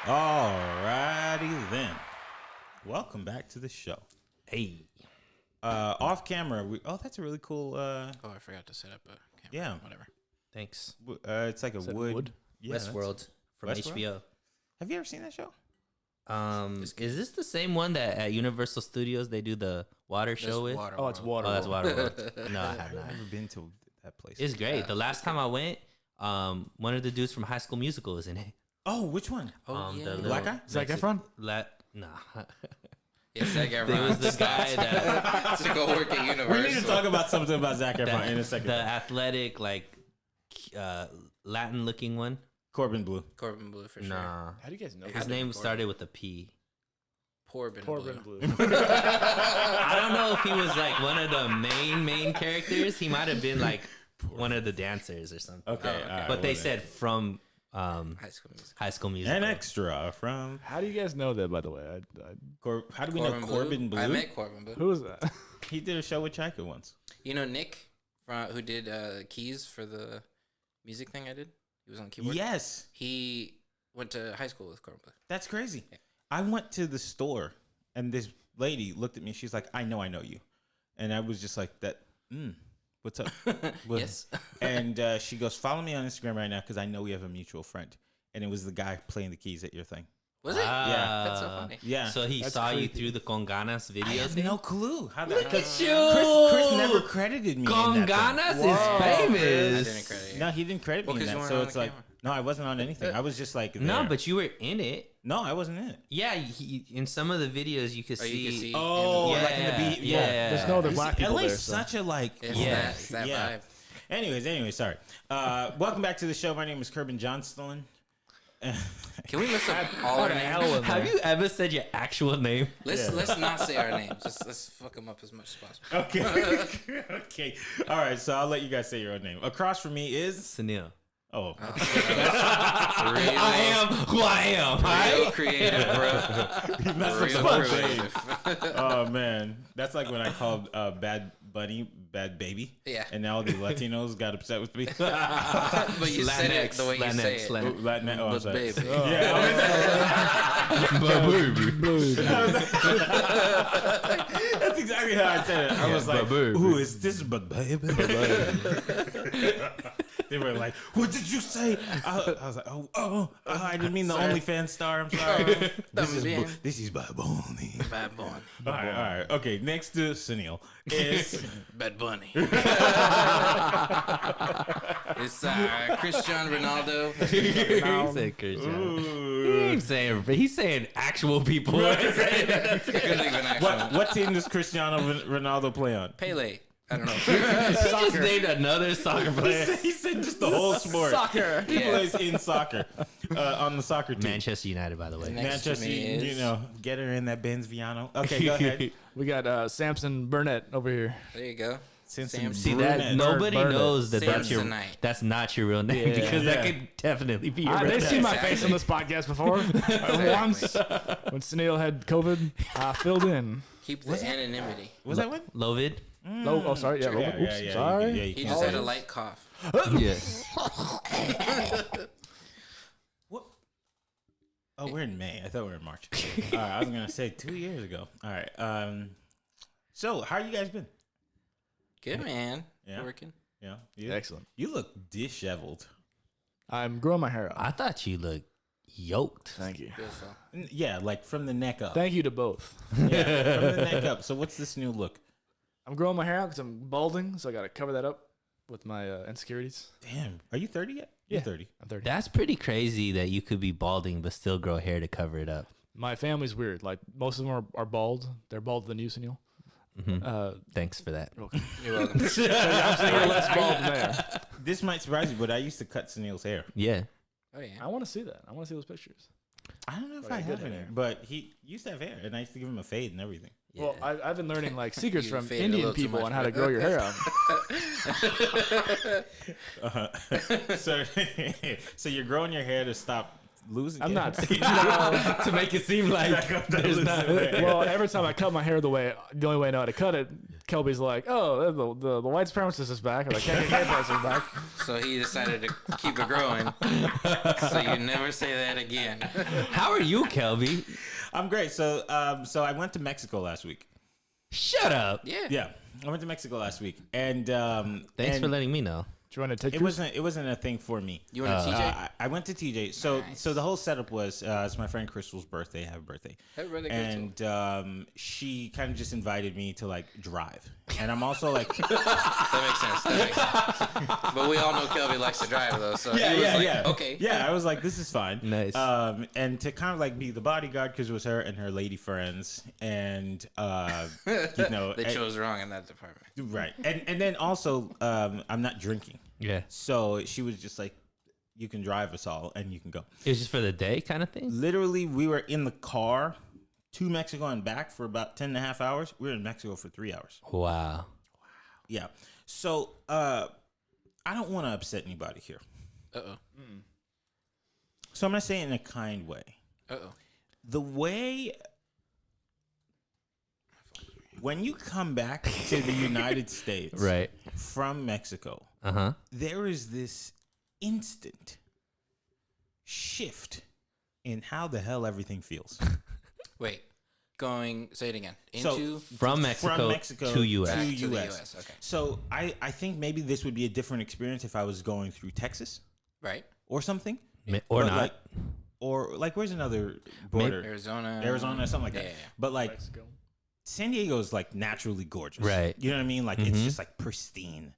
Alrighty then. Welcome back to the show. Hey. Off camera. That's a really cool. I forgot to set up a camera. Yeah. Whatever. Thanks. It's like a wood. Yeah, Westworld from Westworld? HBO. Have you ever seen that show? Is this the same one that at Universal Studios they do the water show with? Water it's World. water. Oh, that's Waterworld. No, I have I've not. never been to that place. It's great. The last time I went, one of the dudes from High School Musical was in it. Oh, which one? Oh, yeah. The The black guy? Zac Efron? Nah. Yes, Zac Efron. There was the guy that to go work at Universal. We need to talk about something about Zac Efron in a second. the athletic, Latin-looking one. Corbin Blue. Corbin Blue for sure. Nah. How do you guys know? His to name be started with a P. Corbin Corbin Blue. Blue. I don't know if he was like one of the main characters. He might have been like one of the dancers or something. Okay. okay. all right, But they whatever. said from High School Musical. High School Musical. An extra from. How do you guys know that, by the way? How do we know Corbin Blue? I met Corbin Blue. Who was that? He did a show with Chika once. You know Nick, who did keys for the music thing I did? He was on keyboard. Yes. He went to high school with Corbin Blue. That's crazy. I went to the store and this lady looked at me. She's like, I know you. And I was just like, what's up? What? Yes. And she goes, follow me on Instagram right now because I know we have a mutual friend. And it was the guy playing the keys at your thing. Was it? Yeah. That's so funny. Yeah. So he That's saw you creepy. through the Conganas video. I have thing? no clue. How Look at you. Chris never credited me. in that Conganas thing. is I famous. didn't credit you. No, he didn't credit me Well, in 'cause you that. weren't So on it's the like, camera. no, I wasn't on anything. I was just like, No, there. but you were in it. No, I wasn't in it. Yeah, in some of the videos you could Oh, see. you can see. Oh, yeah, like in the beat. yeah. There's no other black people LA's there. So. such a like. It's Yeah. that Yeah. vibe. Anyways, sorry. Welcome back to the show. My name is Corbin Johnston. Can we list up all our names? Have you ever said your actual name? Let's not say our names. Let's fuck them up as much as possible. Okay. Okay. All right. So I'll let you guys say your own name. Across from me is. Sunil. Oh. I am who I am. Real creative, bro. That's Real the creative. Oh man, that's like when I called Bad Bunny Bad Baby. Yeah. And now the Latinos got upset with me. But you said it the way you say it. Latinx. Latin. Oh, I'm But sorry. baby. Yeah. That's exactly how I said it. I was like, baby. "Who is this, but baby?" They were like, "What did you say?" I was like, "Oh, I didn't mean the OnlyFans star. I'm sorry. This is Bad Bunny." Bad Bunny. All right. Okay, next to Sunil is Bad Bunny. It's Cristiano Ronaldo. He said Cristiano. He's saying actual people. Couldn't even actually. what team does Cristiano Ronaldo play on? Pele. I don't know. He just named another soccer player. He said just the whole sport. Soccer. He Yeah. plays in soccer on the soccer team. Manchester United, by the way. Next to Manchester, me is- get her in that Benz Viano. Okay, go ahead. We got Samson Burnett over here. There you go. Simpson See Brunette. that nobody Burnett. knows that Samsonite. that's not your real name Yeah. because that Yeah. could definitely be your real They've name. seen my Exactly. face on this podcast before. Once, when Sunil had COVID, I filled in. Keep the anonymity. Was that one? Lovid. Oh, sorry. Yeah, Yeah, oops, yeah, sorry. you He can't just say had a it. light cough. Yes. What? Oh, we're in May. I thought we were in March. All right, I was gonna say 2 years ago. All right. So how you guys been? Good, man. Yeah. Working. Yeah. Excellent. You look disheveled. I'm growing my hair out. I thought you looked yoked. Thank you. Beautiful. Yeah, like from the neck up. Thank you to both. Yeah, from the neck up. So what's this new look? I'm growing my hair out because I'm balding, so I got to cover that up with my insecurities. Damn. Are you 30 yet? Yeah. You're 30. I'm 30. That's pretty crazy that you could be balding but still grow hair to cover it up. My family's weird. Like, most of them are bald. They're bald than you, Sunil. Thanks for that. Okay. You're welcome. I'm saying you're less bald than they are. This might surprise you, but I used to cut Sunil's hair. Yeah. Oh, yeah. I want to see that. I want to see those pictures. I don't know if But I I have did any, hair. but he used to have hair, and I used to give him a fade and everything. Yeah. Well, I've been learning like secrets You from faded a Indian little too people much, on how to bro. grow your hair out. So, so you're growing your hair to stop losing. I'm not. To make it seem like there's not. Well, every time I cut my hair the only way I know how to cut it, Kelby's like, "Oh, the white supremacist is back," or the KKK is back. So he decided to keep it growing. So you never say that again. How are you, Kelby? I'm great. So I went to Mexico last week. Shut up. Yeah. Yeah, I went to Mexico last week, and Thanks for letting me know. Do you want to take? It wasn't a thing for me. You went to TJ? I went to TJ. So Nice. so the whole setup was it's my friend Crystal's birthday. Happy birthday! Happy birthday, Crystal. And she kind of just invited me to like drive, and I'm also like, That makes sense. But we all know Kelby likes to drive though, so he was like, okay. yeah. I was like, this is fine. Nice. And to kind of like be the bodyguard because it was her and her lady friends, and you know, They chose wrong in that department. right. And then also I'm not drinking. Yeah. So she was just like, you can drive us all and you can go. It was just for the day kind of thing? Literally, we were in the car to Mexico and back for about 10 and a half hours. We were in Mexico for 3 hours. Wow. Yeah. So I don't want to upset anybody here. Uh-oh. So I'm going to say it in a kind way. Uh-oh. The way when you come back to the United States Right. from Mexico, Uh-huh. there is this instant shift in how the hell everything feels. Wait. Say it again. So, Into From Mexico, to US. back to to the US. US. Okay. So I think maybe this would be a different experience if I was going through Texas Right. or something. Or But not. like, or like, where's another border? Arizona, Something like that. Yeah. But like, Mexico. San Diego is like naturally gorgeous, Right. You know what I mean? Like it's just like pristine.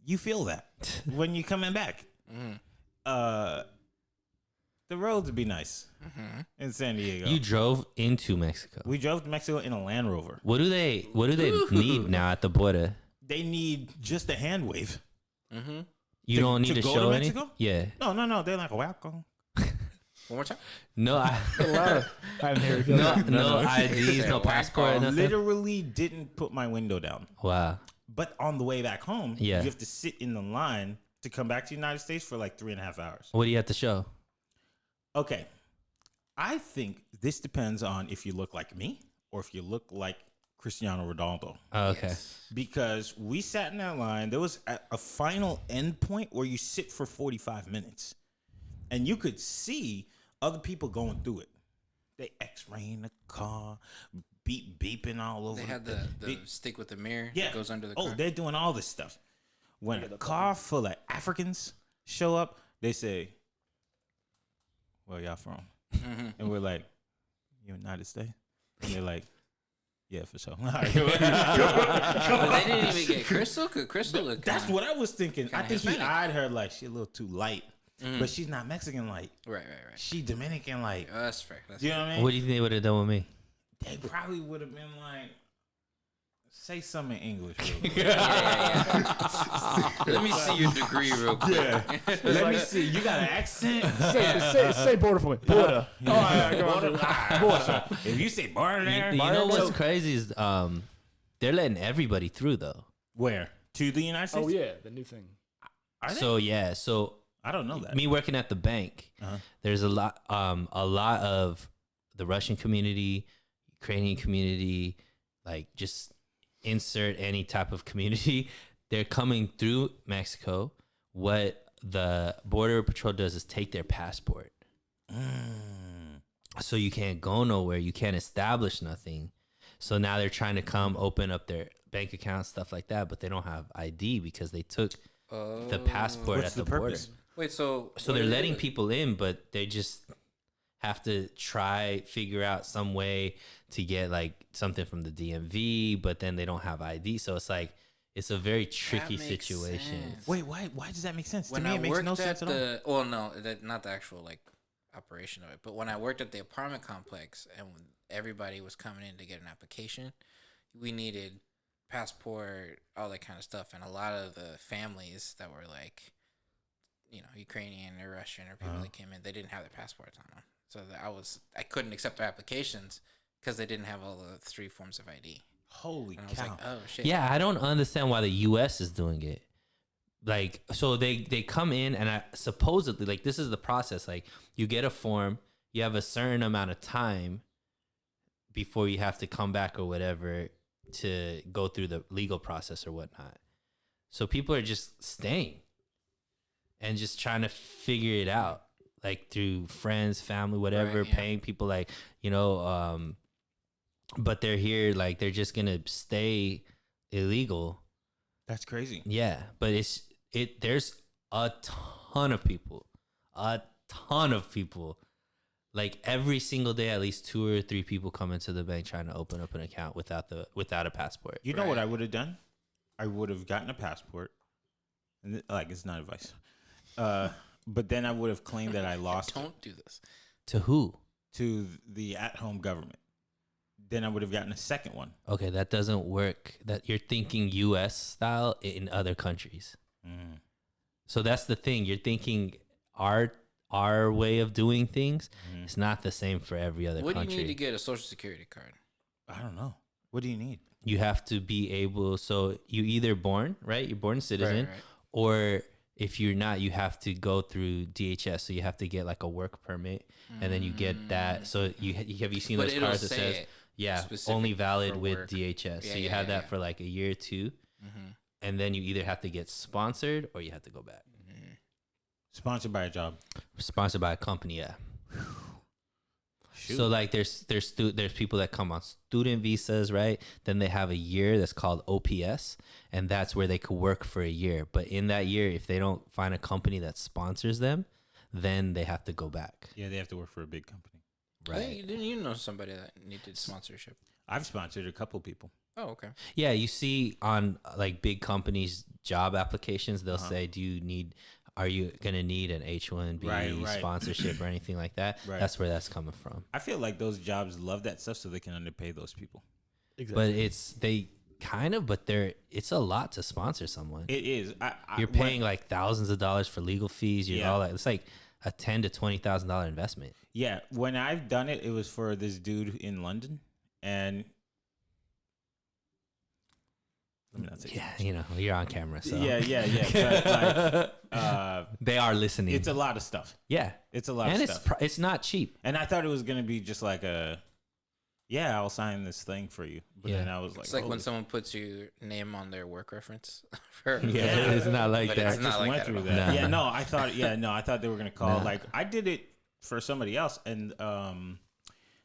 You feel that when you coming back. The roads would be nice in San Diego. You drove into Mexico. We drove to Mexico in a Land Rover. What do they need now at the border? They need just a hand wave. You To- don't need to to go show to any? Mexico? Yeah. No. They're like, welcome. One more time. No, A lot of, I didn't hear it. no IDs, no passport, nothing. Literally didn't put my window down. Wow. But on the way back home, Yeah. you have to sit in the line to come back to the United States for like 3.5 hours. What do you have to show? Okay. I think this depends on if you look like me or if you look like Cristiano Ronaldo. Oh, okay. Yes. Because we sat in that line. There was a final end point where you sit for 45 minutes. And you could see other people going through it. They x-raying the car, beeping all over. They had the stick with the mirror Yeah. that goes under the car. Oh, they're doing all this stuff. When a car full of Africans show up, they say, where y'all from? And we're like, United States? And they're like, yeah, for sure. But they didn't even get Crystal. Cause Crystal looked. That's what I was thinking. I kinda think he Hispanic. eyed her like she a little too light. But she's not Mexican light. Right. She Dominican light. Oh, that's fair. That's You know what I mean? What do you think they would have done with me? They probably would have been like, say something in English. Real quick. Yeah. Let me see your degree real quick. Let me see. You got an accent? Say border for me. Border. Oh, yeah, go on. Border. If you say border there, You know what's crazy is they're letting everybody through though. where? To the United States? Oh yeah, the new thing. Are they? So I don't know that. me working at the bank, there's a lot of the Russian community, Ukrainian community, like just insert any type of community. They're coming through Mexico. What the Border Patrol does is take their passport. So you can't go nowhere. You can't establish nothing. So now they're trying to come open up their bank accounts, stuff like that, but they don't have ID because they took the passport What's at the, the border. purpose? Wait, so So what they're do they letting do? people in, but they just have to figure out some way to get like something from the DMV, but then they don't have ID. So it's like, it's a very tricky That makes situation. sense. Wait, why does that make sense? When to me, I it makes worked no at sense at all. well, no, not the actual like operation of it, but when I worked at the apartment complex and when everybody was coming in to get an application, we needed passport, all that kind of stuff, and a lot of the families that were like, Ukrainian or Russian or people that came in, they didn't have their passports on them, so I couldn't accept their applications because they didn't have all the 3 forms of ID. Holy And I was cow. like, oh shit. Yeah, I don't understand why the U.S. is doing it. like, so they come in and supposedly, like, this is the process. Like, you get a form, you have a certain amount of time before you have to come back or whatever to go through the legal process or whatnot. So people are just staying and just trying to figure it out, like through friends, family, whatever, Right, yeah. paying people, like, you know, but they're here, like, they're just gonna stay illegal. That's crazy. Yeah, but there's a ton of people, like every single day, at least 2 or 3 people come into the bank trying to open up an account without a passport. You know what I would have done? I would have gotten a passport, and like, it's not advice. But then I would have claimed that I lost Don't do this. To who? to the at-home government. Then I would have gotten a second one. Okay, that doesn't work. That you're thinking U.S. style in other countries. Mm. So that's the thing. You're thinking our way of doing things. Mm. It's not the same for every other What country. do you need to get a social security card? I don't know. What do you need? You have to be able. So you either born, right? You're born citizen, Right. or if you're not, you have to go through DHS. So you have to get like a work permit, and then you get that. So you have you seen But those it'll cards that say says it only specific valid for with work. DHS. Yeah, so you yeah, have that yeah. for like a year or two, and then you either have to get sponsored or you have to go back. Sponsored by a job. Sponsored by a company, yeah. Shoot. So like there's people that come on student visas, right? Then they have a year that's called OPS, and that's where they could work for a year. But in that year, if they don't find a company that sponsors them, then they have to go back. Yeah, they have to work for a big company. Right. Hey, didn't you know somebody that needed sponsorship? I've sponsored a couple people. Oh, okay. Yeah, you see on like big companies' job applications, they'll Uh-huh. say, are you gonna need an H-1B Right. sponsorship or anything like that? Right. That's where that's coming from. I feel like those jobs love that stuff so they can underpay those people. But it's a lot to sponsor someone. It is. You're paying like thousands of dollars for legal fees. You're Yeah. all that. It's like a $10,000 to $20,000 investment. Yeah, when I've done it, it was for this dude in London, and let me not say. Yeah, you know, you're on camera, so Yeah. But like, they are listening. it's a lot of stuff. yeah, It's a lot and of it's stuff. it's not cheap. And I thought it was gonna be just like I'll sign this thing for you. But Yeah. then I was like, It's like when holy- someone puts your name on their work reference. For, Yeah, it's not like But that. it's I not just like went that through at that. all. Yeah, Nah. I thought they were gonna call. Nah. Like, I did it for somebody else, and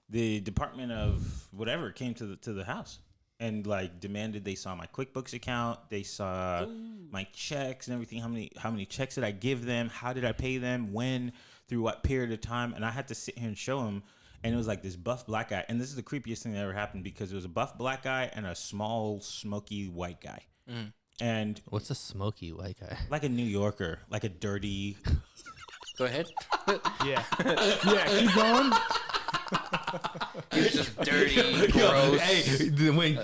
the Department of whatever came to the house and like demanded they saw my QuickBooks account, they saw my checks and everything. How many checks did I give them? How did I pay them? When? Through what period of time? And I had to sit here and show them. And it was like this buff black guy. And this is the creepiest thing that ever happened because it was a buff black guy and a small, smoky white guy. And What's a smoky white guy? like a New Yorker, like a dirty. Go ahead. Yeah. Yeah, keep going. He was just dirty, gross. Hey,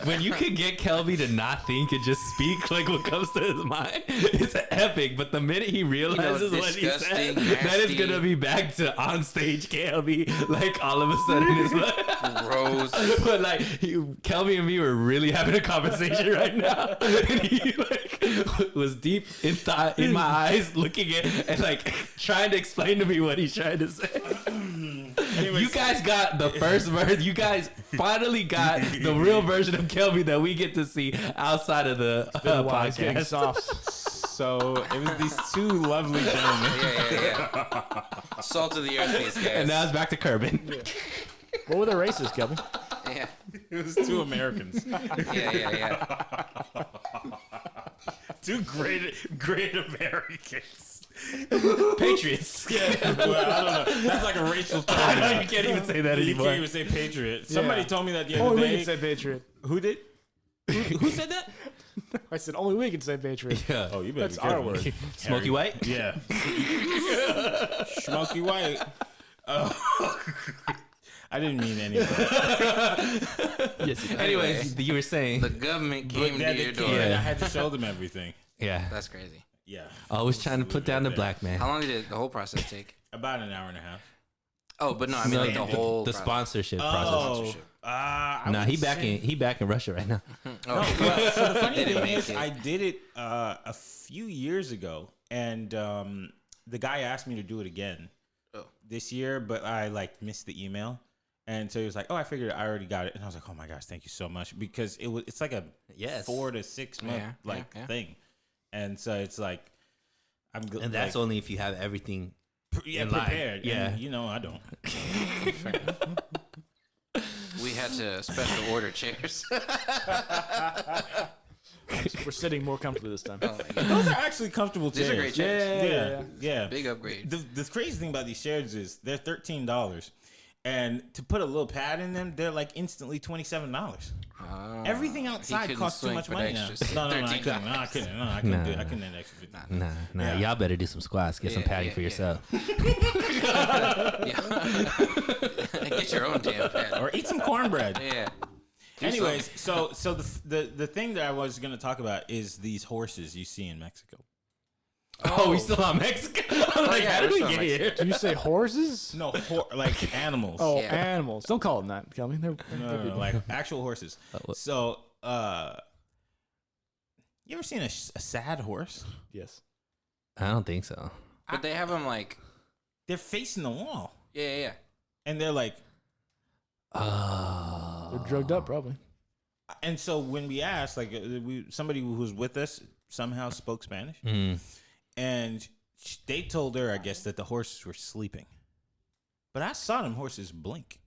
when you can get Kelby to not think and just speak like what comes to his mind, it's epic. But the minute he realizes what he said, disgusting, that is nasty. gonna be back to on stage Kelby. Like all of a sudden, it's like, Gross. but like Kelby and me were really having a conversation right now, and he like was deep in thought in my eyes, looking at and like trying to explain to me what he's trying to say. You guys got the first version. You guys finally got the real version of Kelby that we get to see outside of the It's getting podcast. soft. So it was these two lovely gentlemen. Yeah. Salt of the earth, these guys. And now it's back to Kerbin. What were the races, Kevin? yeah. It was two Americans. Yeah. Two great Americans. Patriots. Yeah, well, I don't know. That's like a racial term. I know now. you can't even say that You anymore. can't even say patriot. Somebody told me that the other Only we day. can say Patriot. Who did? Who said that? I said only we can say Patriot. Yeah. Oh, you better That's be careful. our word. Smoky white. Yeah. Smoky white. Oh. I didn't mean any of that. Yes. Anyways, you were saying. The government But came yeah, to they your came door. and I had to show them everything. Yeah. That's crazy. Yeah. Always trying to put down the black man. How long did the whole process take? About an hour and a half. Oh, but no, I mean No, like the whole the process. sponsorship process. Nah, he back in Russia right now. Oh, Well, so the funny Didn't thing make is, it. I did it a few years ago, and the guy asked me to do it again this year, but I like missed the email, and so he was like, "Oh, I figured I already got it," and I was like, "Oh my gosh, thank you so much," because it's like a Yes. 4 to 6 month Yeah. thing, and so it's like And that's only if you have everything. in line. prepared. Yeah. And, I don't. we had to special order chairs. We're sitting more comfortably this time. Oh my God. Those are actually comfortable chairs. These are great chairs. Yeah. Big upgrade. The crazy thing about these chairs is they're $13, and to put a little pad in them, they're like instantly $27. Everything outside couldn't costs too swing much for money the now. extras. No, I $13. couldn't. No, I couldn't. No, I couldn't do it. I couldn't do an extra 50. Nah. Yeah. Y'all better do some squats. Get some Yeah, padding yeah, for yeah. yourself. Get your own damn pad. Or eat some cornbread. Yeah. Anyways, so the thing that I was going to talk about is these horses you see in Mexico. Oh, we still on Mexico? I'm like, yeah, how did we're we still get on here? Did you say horses? No, like animals. Oh, Yeah. animals. Don't call them that, Kelvin. They're No, like actual horses. what? So, you ever seen a sad horse? yes. I don't think so. But they have them like, They're facing the wall, yeah. and they're like, Oh. They're drugged up, probably. and so when we asked, like, somebody who was with us somehow spoke Spanish, and they told her, I guess, that the horses were sleeping. But I saw them horses blink.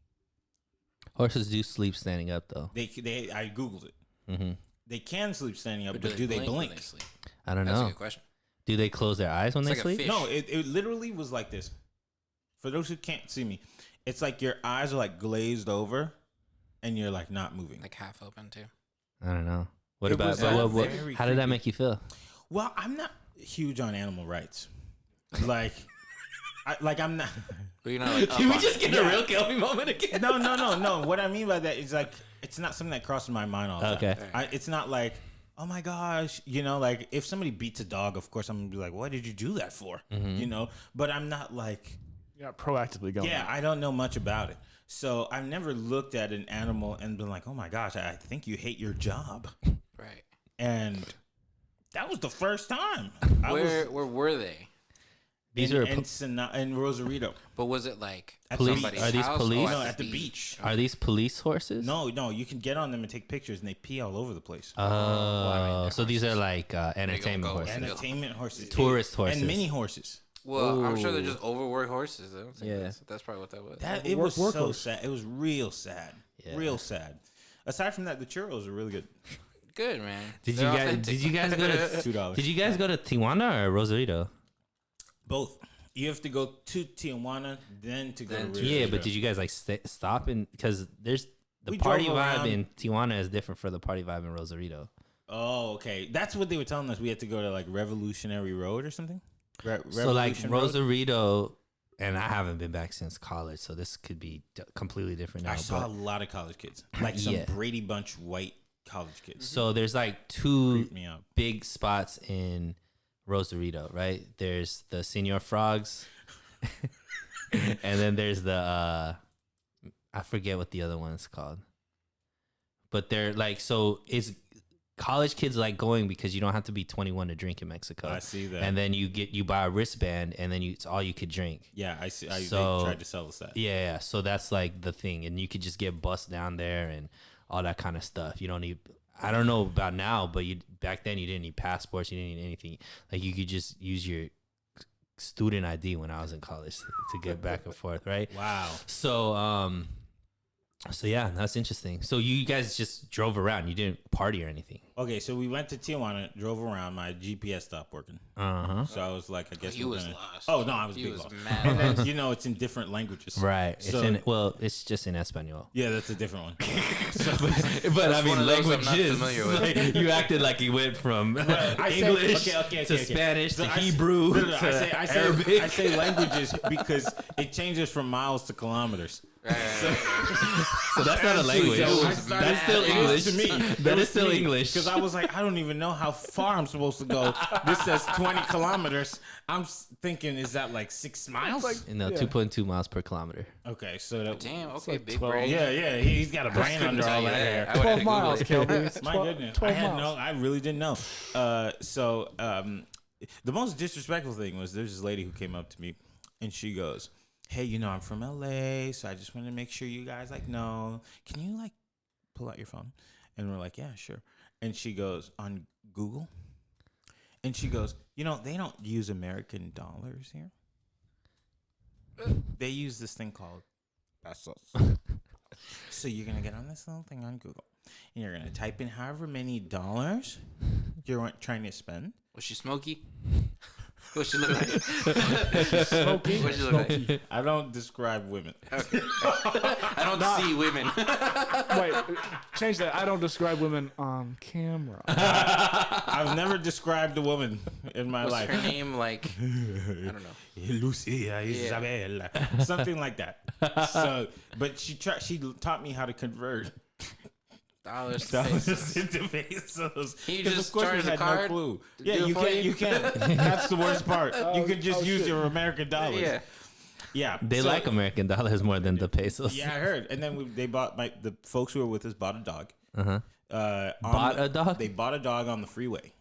Horses do sleep standing up, though. I googled it. Mm-hmm. They can sleep standing up, but do they when blink? they sleep? I don't That's a know. good question. Do they close their eyes when It's they like a sleep? fish. No, it literally was like this. For those who can't see me, it's like your eyes are like glazed over, and you're like not moving. Like half open too. I don't know. What It about was, very how did that creepy. make you feel? Well, I'm not huge on animal rights. Like, I'm not. But you're not like, Did we just get a real Kelby moment again? No. What I mean by that is like it's not something that crosses my mind all the Okay. time. It's not like, oh my gosh, like if somebody beats a dog, of course I'm gonna be like, what did you do that for? But I'm not like, You're not proactively going. yeah, I don't know much about it. So I've never looked at an animal and been like, oh my gosh, I think you hate your job. right. And that was the first time. Where were they? These in, are in Rosarito. But was it like At Police- somebody's are these house? police? No, at the beach. Are these police horses? No, you can get on them and take pictures, and they pee all over the place. Oh, they're so these are like entertainment go. horses. Entertainment horses, Tourist horses. and mini horses. Well, I'm sure they're just overworked horses. I don't think Yeah. that's probably what that was. It was Work so horse. sad. It was real sad. Yeah. Real sad. Aside from that, the churros are really good. Good, man. Did They're you guys? authentic. Did you guys go to? $2. Did you guys go to Tijuana or Rosarito? Both. You have to go to Tijuana, then to go to Then to- Rosarito. Yeah, but did you guys like stop in? Because there's the We party drove vibe around. in Tijuana is different for the party vibe in Rosarito. Oh, okay. That's what they were telling us. We had to go to like Revolutionary Road or something. So like Revolution Road? Rosarito, and I haven't been back since college, so this could be completely different now. I saw a but- lot of college kids, like some Yeah. Brady Bunch white college kids. so there's like two Creeped me out. big spots in Rosarito, right? There's the Senor Frogs, and then there's the I forget what the other one's called. But they're like, so it's college kids like going because you don't have to be 21 to drink in Mexico. I see that. And then you buy a wristband, and then it's all you could drink. Yeah, I see. So- they tried to sell us that. Yeah, so that's like the thing, and you could just get bussed down there and all that kind of stuff. You don't need. I don't know about now, but back then you didn't need passports. You didn't need anything. Like you could just use your student ID when I was in college to get back and forth, right? Wow. So yeah, that's interesting. So you guys just drove around. You didn't party or anything. Okay, so we went to Tijuana, drove around. My GPS stopped working, Uh-huh. so I was like, I guess He we're was gonna. lost. Oh no, I was He big was lost. mad And then, lost. it's in different languages. Right. So- It's just in Espanol. Yeah, that's a different one. But I one mean, of those I'm not languages. familiar with. Like, you acted like you went from I say- English okay, to Spanish So to I say- Hebrew no, to I say Arabic. I say languages because it changes from miles to kilometers. So that's not a language. That's still English to me. That is still English. Because I was like, I don't even know how far I'm supposed to go. This says 20 kilometers. I'm thinking, is that like 6 miles? No, 2.2 miles per kilometer. Okay, so that. Damn. Okay, like big 12. brain. Yeah, he's got a brain under all that hair. I would have 12 to miles, Google it. Kelby. It's My 12 goodness, 12 I had miles. I really didn't know. The most disrespectful thing was there's this lady who came up to me, and she goes, "Hey, I'm from LA, so I just wanted to make sure you guys know. Can you like pull out your phone?" And we're like, "Yeah, sure." And she goes, "On Google," and she goes, "They don't use American dollars here. They use this thing called pesos." So you're gonna get on this little thing on Google, and you're gonna type in however many dollars you're trying to spend. Was she smoky? What she look like? Smoky. What she look like? I don't describe women. Okay. I don't see women. Wait, change that. I don't describe women on camera. I've never described a woman in my What's life. her name? Like, I don't know. Lucia, Isabel, something like that. So, but she taught me how to convert Dollars to dollars pesos. into pesos. Can you 'Cause just of course charge we the had card no clue. to Yeah, do it you for can. you? You can. That's the worst part. You could just use shit. your American dollars. Yeah. Yeah. They So- like American dollars more than the pesos. Yeah, I heard. And then they bought the folks who were with us bought a dog. Uh-huh. Bought a dog? They bought a dog on the freeway.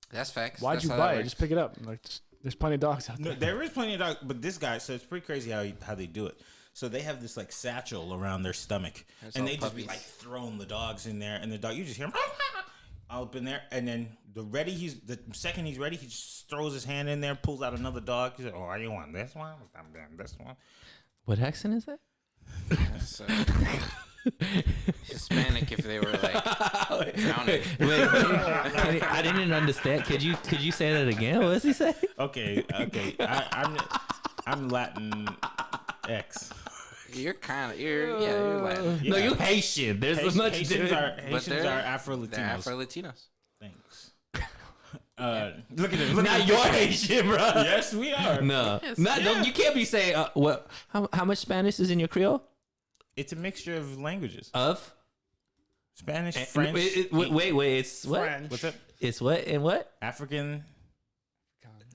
That's facts. Why'd That's you how buy that it? Just pick it up. Like, there's plenty of dogs out No, there. there is plenty of dogs, but this guy. So it's pretty crazy how they do it. So they have this like satchel around their stomach, That's and all they just be puppies. like throwing the dogs in there, and the dog you just hear him all up in there, and then the second he's ready, he just throws his hand in there, pulls out another dog. He's like, "Oh, you want this one? I'm doing this one." What accent is that? So, Hispanic if they were like drowning. Wait, I didn't understand. Could you say that again? What does he say? Okay. I'm Latin X. You're Latin. No, Yeah. you Haitian. There's so much Haitians difference. are Afro They're Latinos. Afro Latinos. Thanks. Look at him. Look Not at your him. Haitian, bro. Yes, we are. No, no, you can't be saying what? How much Spanish is in your Creole? It's a mixture of languages. Of Spanish, French. wait. It's what? French. What's up? It's what and what? African.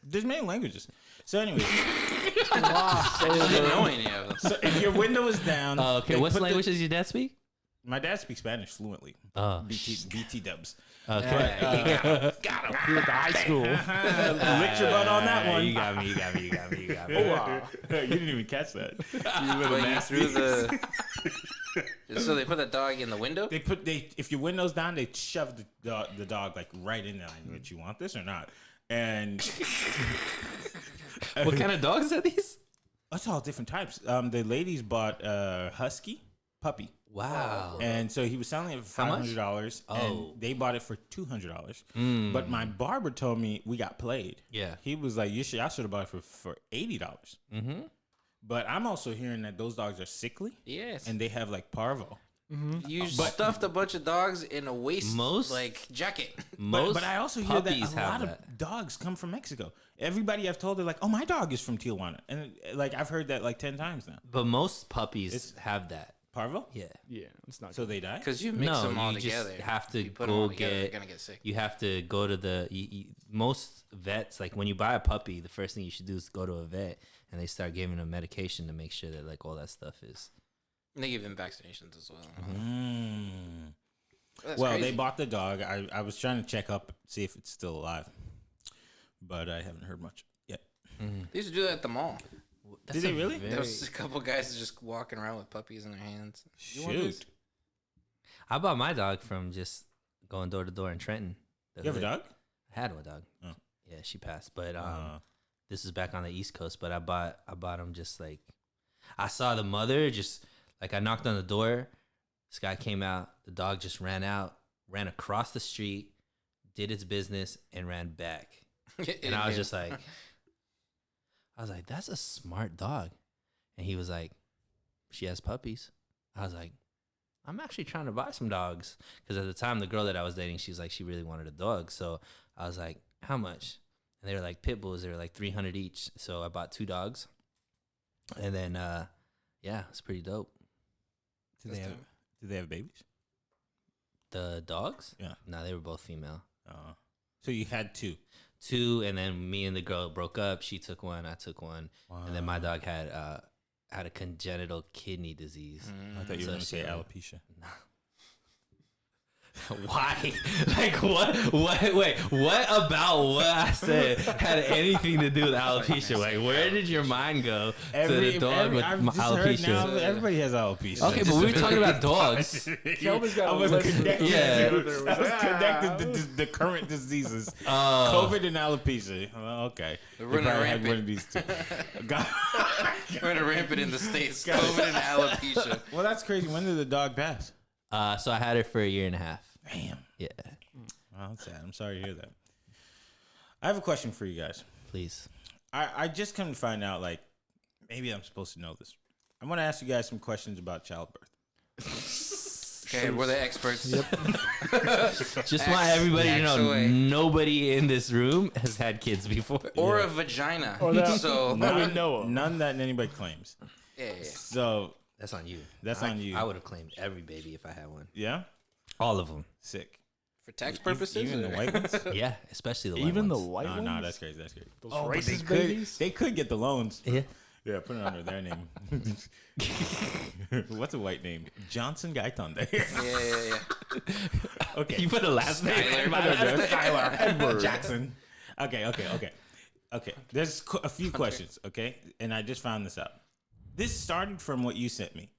There's many languages. So anyway, I didn't know any of them. so if your window is down. Okay, they what put language does your dad speak? My dad speaks Spanish fluently. Oh, BT dubs. okay. Got him. He went to high school. Licked your butt on that one. You got me. Wow. You didn't even catch that. You little But you nasty. threw the. So they put the dog in the window. If your window's down, they shove the dog like right in there. Like, "What, you want this or not?" And What kind of dogs are these? that's all different types. The ladies bought a husky puppy, Wow. and so he was selling it for How much? $500. Oh. And they bought it for $200. But my barber told me we got played. Yeah. He was like, I should have bought it for $80. Mm-hmm. But I'm also hearing that those dogs are sickly Yes. and they have like parvo. You stuffed a bunch of dogs in a waist Most- like jacket. Most But I also hear that puppies a have lot that. of dogs come from Mexico. Everybody I've told, they're like, "Oh, my dog is from Tijuana," and like I've heard that like 10 times now. But most puppies have that. Parvo, Yeah. Yeah, it's not. so they die. Because you mix No, them all you just together. have to You put them go all together, get- They're gonna get sick. You have to go to most vets, like when you buy a puppy, the first thing you should do is go to a vet and they start giving them medication to make sure that like all that stuff is. They give them vaccinations as well. That's Well, crazy. they bought the dog. I was trying to check up, see if it's still alive, but I haven't heard much yet. They used to do that at the mall. That's they a really? There was a couple guys just walking around with puppies in their hands. You want this? Shoot, I bought my dog from just going door to door in Trenton. you have a dog? I had one dog. Oh. Yeah, she passed. But this is back on the East Coast. But I bought him just like I saw the mother just like I knocked on the door. This guy came out. The dog just ran across the street, did its business, and ran back. And I was just like, that's a smart dog. And he was like, she has puppies. I was like, I'm actually trying to buy some dogs. Because at the time, the girl that I was dating, she was like, she really wanted a dog. So I was like, how much? And they were like pit bulls. They were like $300 each. So I bought 2 dogs. And then, Yeah, it's pretty dope. Do they have babies? The dogs? Yeah. No, they were both female. So you had two. Two, and then me and the girl broke up. She took one, I took one, and then my dog had a congenital kidney disease. I thought you were So going to say she- alopecia. Why? Like what? Wait, what about what I said had anything to do with alopecia? Like, where did your mind go to the dog with I've just heard alopecia? now that everybody has alopecia. Okay, but we were talking about dogs. Kelvin's got I a was list of connected. Yeah. I was connected to the current diseases, COVID and alopecia. Well, okay, We're They running probably had rampant. one of these two. God. We're in a rampant in the States. COVID and alopecia. Well, that's crazy. When did the dog pass? So I had her for a year and a half. Damn. Yeah, Well, that's sad. I'm sorry to hear that. I have a question for you guys. please. I just come to find out, like, maybe I'm supposed to know this. I want to ask you guys some questions about childbirth. Okay, we're the experts. Just want everybody to Axe know away. nobody in this room has had kids before. Or a vagina. Or that- So, that we know of. None that anybody claims. yeah. So, That's on you. That's on you. I would have claimed every baby if I had one. yeah? All of them. Sick. For tax purposes? Even the or- white ones? Yeah, especially the white Even the ones. white No, ones? no, that's crazy. That's crazy. Those But they racist could, babies? they could get the loans. Yeah. Yeah, put it under their name. What's a white name? Johnson Gaiton there. Yeah. Okay. You put a last name. Skylar. My last name. Tyler Edward Jackson. Okay. There's a few questions, okay? And I just found this out. This started from what you sent me.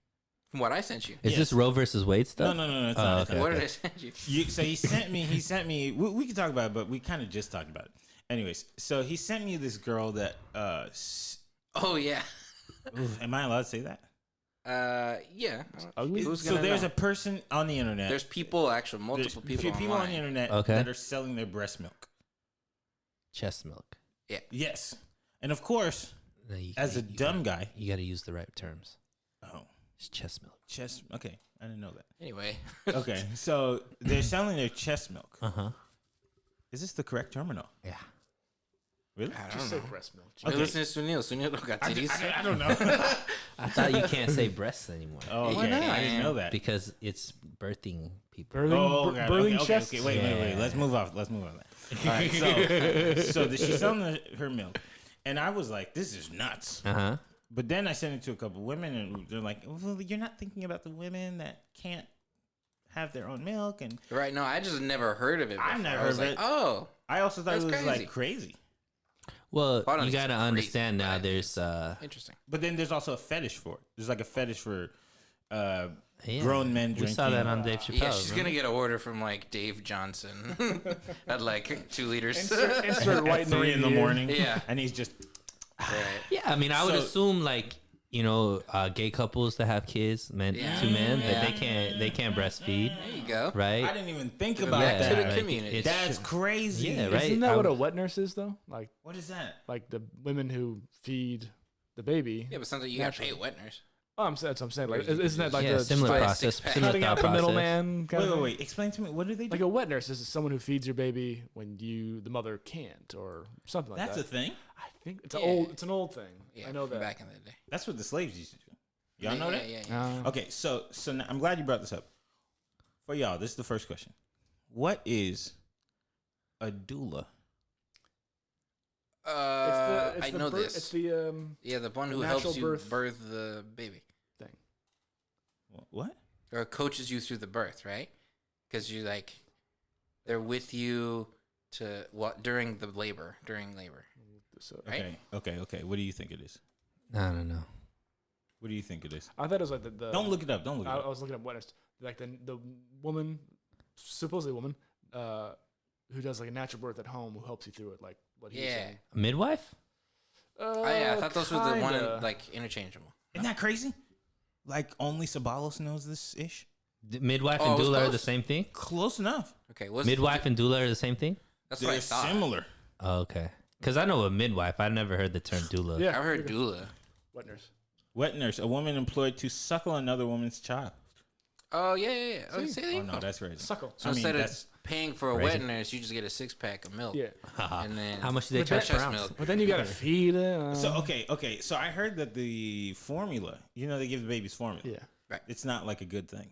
From what I sent you. Is Yes. this Roe versus Wade stuff? No. It's Oh, not. It's okay. not. What did I send you? So he sent me. We can talk about it, but we kind of just talked about it. Anyways, so he sent me this girl that. Oh, yeah. Am I allowed to say that? Yeah. Ugly? Who's So gonna there's know? a person on the internet. There's people, actually, multiple There's people on online. the internet Okay. that are selling their breast milk. Chest milk. Yes, and of course, No, you- as a you- dumb guy. You got to use the right terms. Oh, It's chest milk. chest. Okay, I didn't know that. Anyway. Okay, so they're selling their chest milk. Uh-huh. Is this the correct terminal? Yeah. Really? I Just don't say know. breast milk. You're Okay. listening to Sunil. Sunil don't got titties. I don't know. I thought you can't say breasts anymore. Oh, Why okay. not? I didn't know that. Because it's birthing people. Birthing, Oh, bir- okay, birthing okay, chest? okay. Wait. Yeah. Let's move off. All right. So she's selling her milk, and I was like, "This is nuts." Uh-huh. But then I sent it to a couple women, and they're like, "Well, you're not thinking about the women that can't have their own milk." And Right, no, I just never heard of it before. I've never I was heard like, of it. oh. I also thought That's it was crazy. like crazy. Well, Hold on, you it's got to crazy, understand now but there's Interesting. But then there's also a fetish for it. There's like a fetish for yeah, grown men We drinking. saw that on Dave Chappelle. Yeah, she's remember? going to get an order from, like, Dave Johnson at, like, 2 liters. Insert white at 3 in the name here. morning. Yeah. And he's just Right. Yeah, I mean, I would So- assume like gay couples that have kids, men, Yeah. two men, that Yeah. they can't breastfeed, There you go. right? I didn't even think about Yeah, to the that. like, community. it's- That's crazy. Yeah, right. Isn't that I what a would- wet nurse is, though? What is that? Like the women who feed the baby. Yeah, but sometimes you got to pay Naturally. wet nurse. Oh, that's what I'm saying. Like, Whereas you isn't that like yeah, the similar buy a process, six-pack. similar cutting thought out the process. middleman? Kind Wait. Explain to me. What do they do? Like a wet nurse is someone who feeds your baby when the mother can't, or something like That's that. a thing. I think it's Yeah. It's an old thing. Yeah, I know from that. back in the day. That's what the slaves used to do. Y'all know that? Yeah. Okay, so now, I'm glad you brought this up. For y'all, this is the first question. What is a doula? I know birth, this. It's the Yeah, the one who natural helps you birth. birth the baby. thing. What? Or coaches you through the birth, right? Because you like, they're with you to what during labor. So, Right? Okay. What do you think it is? I don't know. What do you think it is? I thought it was like the Don't look it up. Don't look it I up. was looking at wet nurse, like the woman, supposedly a woman, who does like a natural birth at home, who helps you through it, like what he was Yeah. saying. A midwife? Oh, yeah, I thought those were the one kinda. like interchangeable. Isn't that crazy? Like only Sabalos knows this ish. Midwife Oh, and it was doula are the close. same thing. Close enough. Okay, what's Midwife and doula are the same thing. That's what I They're thought. similar. Oh, okay. Because I know a midwife. I never heard the term doula. Yeah, I heard doula. wet nurse. Wet nurse, a woman employed to suckle another woman's child. Oh yeah. Oh, See? say Oh no, that's crazy. Suckle. So I mean, instead that's paying for a wet nurse, you just get a 6-pack of milk. Yeah. And then How much do they But charge per chest ounce? milk. But then you gotta feed it. So okay. So I heard that the formula, they give the babies formula. Yeah. It's not like a good thing.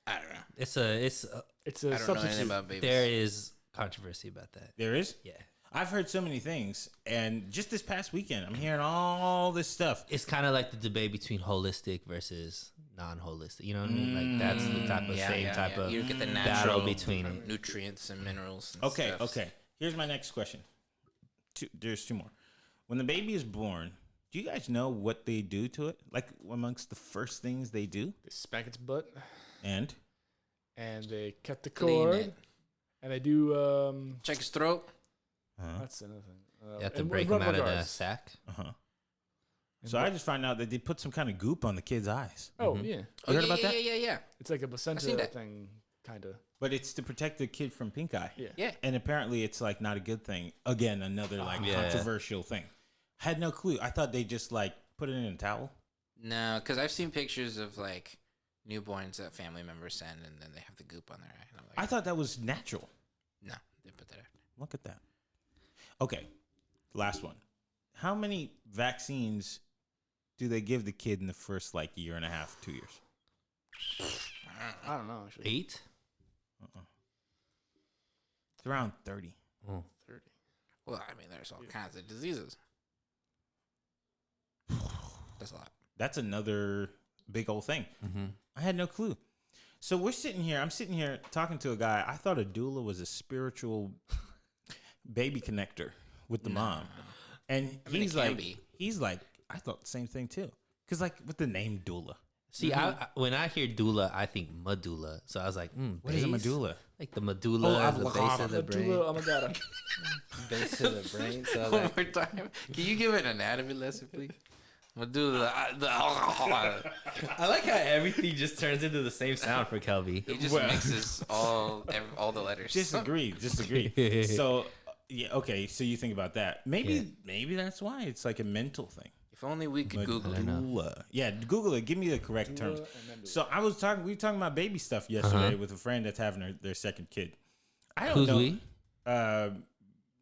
I don't know. It's I a don't know anything substitute. about babies. There is controversy about that. There is. Yeah. I've heard so many things, and just this past weekend, I'm hearing all this stuff. It's kind of like the debate between holistic versus non-holistic. You know what I mean? Like that's the type of type of you get the battle natural between nutrients and minerals. And Okay, stuff. okay. Here's my next question. There's two more. When the baby is born, do you guys know what they do to it? Like amongst the first things they do? They spank its butt And they cut the Clean cord it. and they do Check his throat. that's another thing. you have to and break rub them out of the guards. sack. so I just found out that they put some kind of goop on the kid's eyes. Oh yeah, Oh, heard yeah, about yeah, that? Yeah. it's like a seen placenta that. thing, kind of. But it's to protect the kid from pink eye. Yeah. Yeah. And apparently it's like not a good thing. Again, another like controversial thing. Had no clue. I thought they just like put it in a towel. No, because I've seen pictures of like newborns that family members send, and then they have the goop on their eye. And I'm like, I thought that was natural. no, they put that. Look at that. Okay. Last one. How many vaccines do they give the kid in the first like year and a half, 2 years? I don't know actually. 8? It's around 30. 30. Well, I mean, there's all kinds of diseases. That's a lot. That's another big old thing. I had no clue. So I'm sitting here talking to a guy. I thought a doula was a spiritual baby connector with the mom. And I mean, it can be. he's like, I thought the same thing too. Cause like with the name doula. See, when I hear doula, I think medulla. So I was like, What is a base? medulla? Like the medulla, Oh, the base of the brain. Oh my god. Base of the brain. So I was One like, more time. Can you give an anatomy lesson, please? Medulla. I like how everything just turns into the same sound for Kelby. He just mixes all the letters. Disagree. So yeah, okay. So you think about that. Maybe that's why it's like a mental thing. If only we could Google it. Doula. Yeah, Google it. Give me the correct terms. So we were talking about baby stuff yesterday with a friend that's having their second kid. I don't Who's know. we?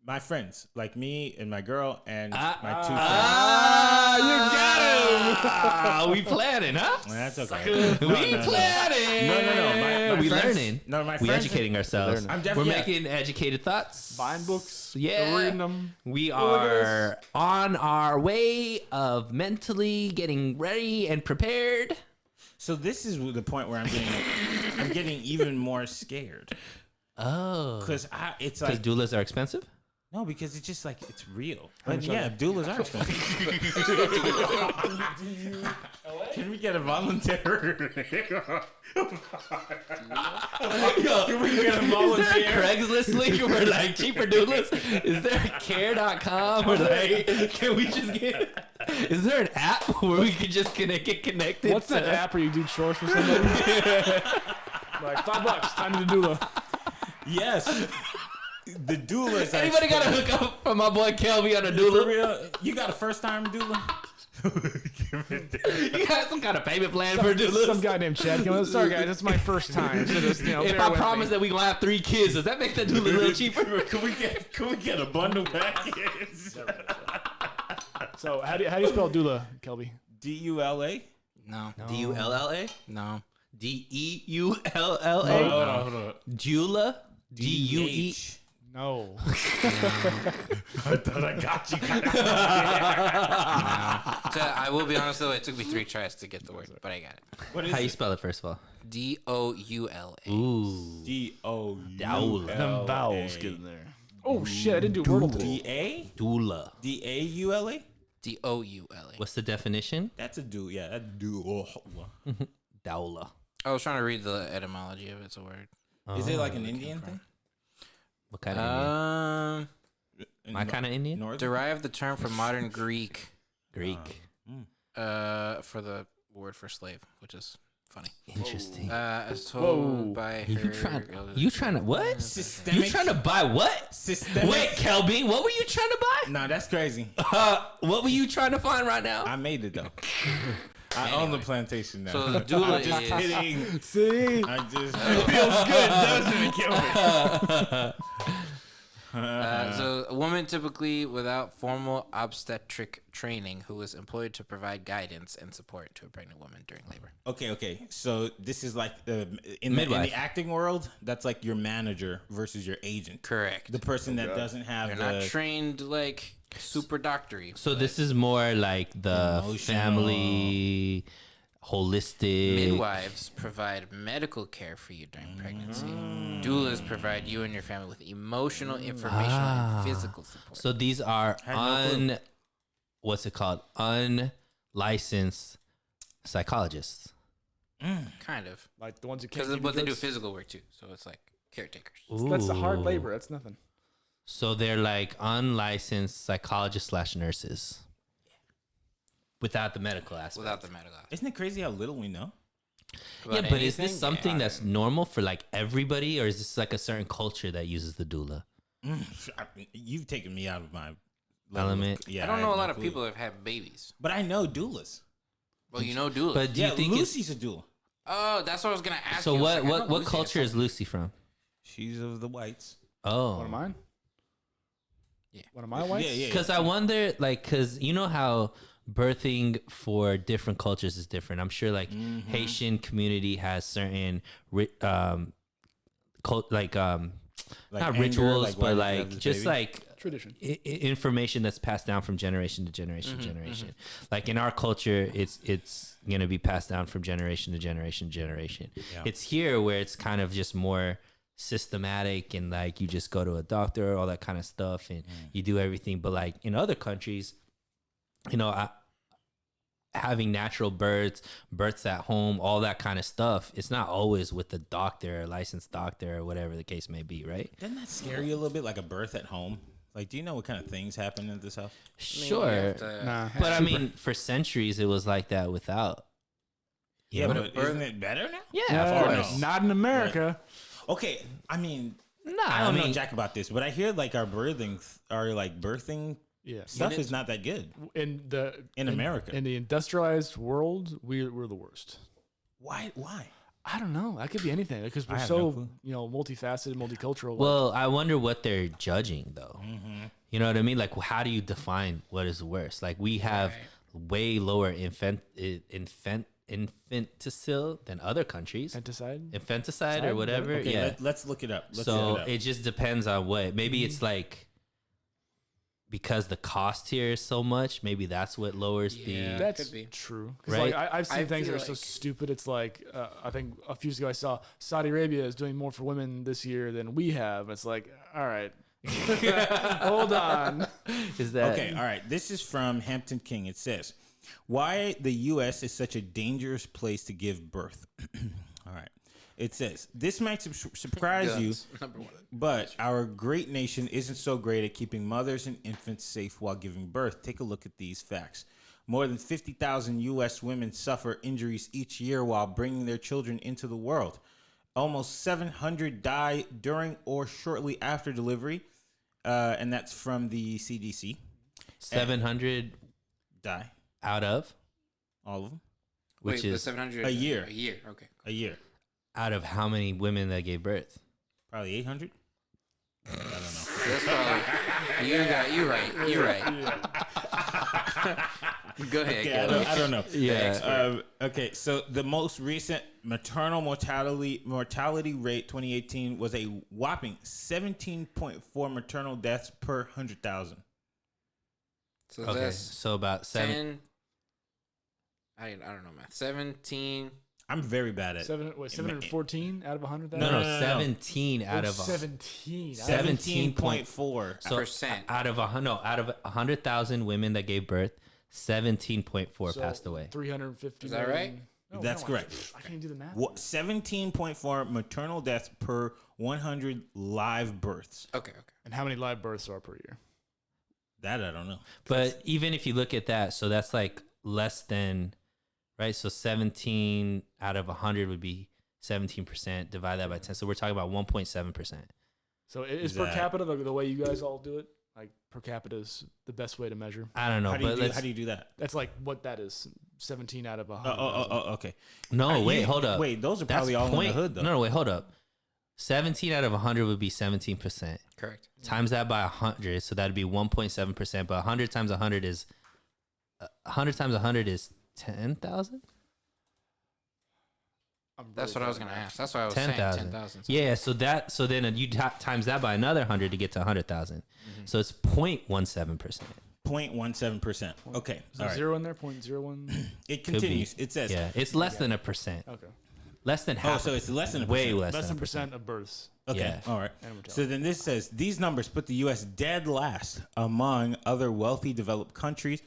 My friends, like me and my girl and my two friends. You got him. We planning, huh? Well, that's okay. We planning. No. We friends- learning. No, my We friends. educating ourselves. I'm We're definitely making educated thoughts. Buying books. Yeah. Reading them. We look at are on our way of mentally getting ready and prepared. So this is the point where I'm getting even more scared Oh. because it's Because like doulas are expensive? no, because it's just like it's real. And yeah, doulas are expensive. Can we get a voluntary? Can we get a Is volunteer? there a Craigslist link for like cheaper doulas? Is there a care.com or like can we just get is there an app where we could just get connected? What's that app where you do chores for somebody? Like $5, time to do doula. Yes. The doula is Anybody got a expensive. hook up for my boy Kelby on a For doula? real? You got a first time doula? You got some kind of payment plan for doulas? Some guy named Chad. Sorry guys, it's my first time. So just, If bear I with promise me. that we gonna have 3 kids, does that make that doula a little cheaper? Can we get a bundle package? So how do you spell doula, Kelby? DULA? No. DULLA? No. DEULLA? Hold on. Dula? DUE? No. I thought I got you. So I will be honest though, it took me 3 tries to get the word, but I got it. What is How you it? spell it first of all? DOULA. Ooh. DOULA. Them vowels get in there. Oh shit! I didn't do wordle today. DA? Doula. DAULA? DOULA. What's the definition? That's a do. Yeah, that's do. Doula. I was trying to read the etymology of it's a word. Is it like an Indian thing? What kind of Indian? My kind of Indian? Northern? Derived the term from modern Greek Greek. for the word for slave, which is funny. Interesting. As told by her. You trying to what? You Systemic. trying to buy what? Systemic. Wait, Kelby, what were you trying to buy? Nah, that's crazy. What were you trying to find right now? I made it though. I own the plantation now. So the doula I'm just is kidding. See, I just it feels good, doesn't it, Kelby? so a woman typically without formal obstetric training who is employed to provide guidance and support to a pregnant woman during labor. Okay. So this is like in Midwife. the acting world, that's like your manager versus your agent. Correct. The person that doesn't have They're the not trained like super doctory. So this is more like the Emotional. family holistic. Midwives provide medical care for you during pregnancy. Doulas provide you and your family with emotional, informational, and physical support. So these are Had no clue. what's it called? Unlicensed psychologists. kind of. Like the ones who can't. Because give but you they do drugs. physical work too. So it's like caretakers. That's the hard Ooh. labor. That's nothing. So they're like unlicensed psychologists / nurses. Without the medical aspect. Without the medical aspect. Isn't it crazy how little we know? Yeah, About but is this anything? something Yeah. that's normal for like everybody, or is this like a certain culture that uses the doula? You've taken me out of my level Element. yeah, I don't know have a no lot of clue. people that have had babies. But I know doulas. Well, you know doulas. But do Yeah, you think Lucy's a doula. Oh, that's what I was gonna ask. so? you. I was What like, I what know what Lucy culture has is Lucy from? She's of the whites. Oh, One of mine. Yeah. One of my whites. Yeah. because I wonder, like, because you know how birthing for different cultures is different. I'm sure, like, Haitian community has certain, Like not anger, rituals, like why but did you have like this just baby? like Tradition. information that's passed down from generation to generation to generation. Like in our culture, it's gonna be passed down from generation to generation to generation. Yeah. It's here where it's kind of just more systematic and like you just go to a doctor, all that kind of stuff, and you do everything. But like in other countries, you know, having natural births at home, all that kind of stuff, it's not always with the doctor, or licensed doctor, or whatever the case may be, right? Doesn't that scare you a little bit, like a birth at home? Like, do you know what kind of things happen in this house? I mean, you Sure. have to- Nah. But I mean, for centuries, it was like that without. You Yeah, know? but isn't it better now? Yeah, of Yeah. course. No. Not in America. Okay, I mean, Nah, I don't know jack about this, but I hear like our birthing Yeah. stuff is not that good. In America. in the industrialized world, we're the worst. Why? I don't know. That could be anything because I we're have no so clue. multifaceted, multicultural. Well, I wonder what they're judging, though. You know what I mean? Like, how do you define what is worse? Like, we have way lower infanticide than other countries. Infanticide or whatever. Okay, yeah. let's look it up. Let's So look it up. it just depends on what. Maybe it's like because the cost here is so much. Maybe that's what lowers Yeah. the. That's Could be. true. 'Cause, Right? Like, I've seen I things that feel are so like- stupid. It's like I think a few years ago I saw Saudi Arabia is doing more for women this year than we have. It's like, all right, hold on. Is that Okay, all right. This is from Hampton King. It says, "Why the U.S. is such a dangerous place to give birth." All right. It says, "This might surprise you, Guns, number one. but our great nation isn't so great at keeping mothers and infants safe while giving birth. Take a look at these facts. More than 50,000 U.S. women suffer injuries each year while bringing their children into the world. Almost 700 die during or shortly after delivery, and that's from the CDC. 700 Die, out of all of them, which Wait, the is 700 a year. A year. Okay. a year. out of how many women that gave birth? Probably 800. I don't know. That's probably. You're right. You're right. Go ahead. Okay, Gil. I don't know. Yeah. Okay, so the most recent maternal mortality rate 2018 was a whopping 17.4 maternal deaths per 100,000. So Okay, that's so about 7. 10. I don't know math. 17. I'm very bad at 714 out of 100,000. No, no. 17 out of 17. 17.4. so percent. out of 100,000 women that gave birth, 17.4 passed away. 350. Is that right? million. No, That's no, correct. I can't do the math. 17.4 maternal deaths per 100 live births. Okay. And how many live births are per year? That I don't know. But even if you look at that, so that's like less than, right? So 17 out of 100 would be 17%. Divide that by 10. So we're talking about 1.7%. So is per capita the way you guys all do it? Like per capita is the best way to measure. I don't know, How do but you do that? That's like what that is. 17 out of 100. Okay. No, wait, hold up. Wait, those are probably all in the hood, though. No, wait, hold up. 17 out of 100 would be 17%. Correct. Times that by 100, so that'd be 1.7%. But 100 times 100 is 10,000. That's what I was gonna ask. That's why I was 10,000. saying 10,000. Yeah, so then you times that by another 100 to get to 100,000. So it's 0.17%. 0.17%. Okay. Is All there right. zero in there? 0.01? It continues. It says, Yeah, it's less than a percent. Okay. Less than half. so it's less than a way percent. less, Less than than percent of births. Okay. Yeah. All right. And mortality. So then this says these numbers put the U.S. dead last among other wealthy developed countries.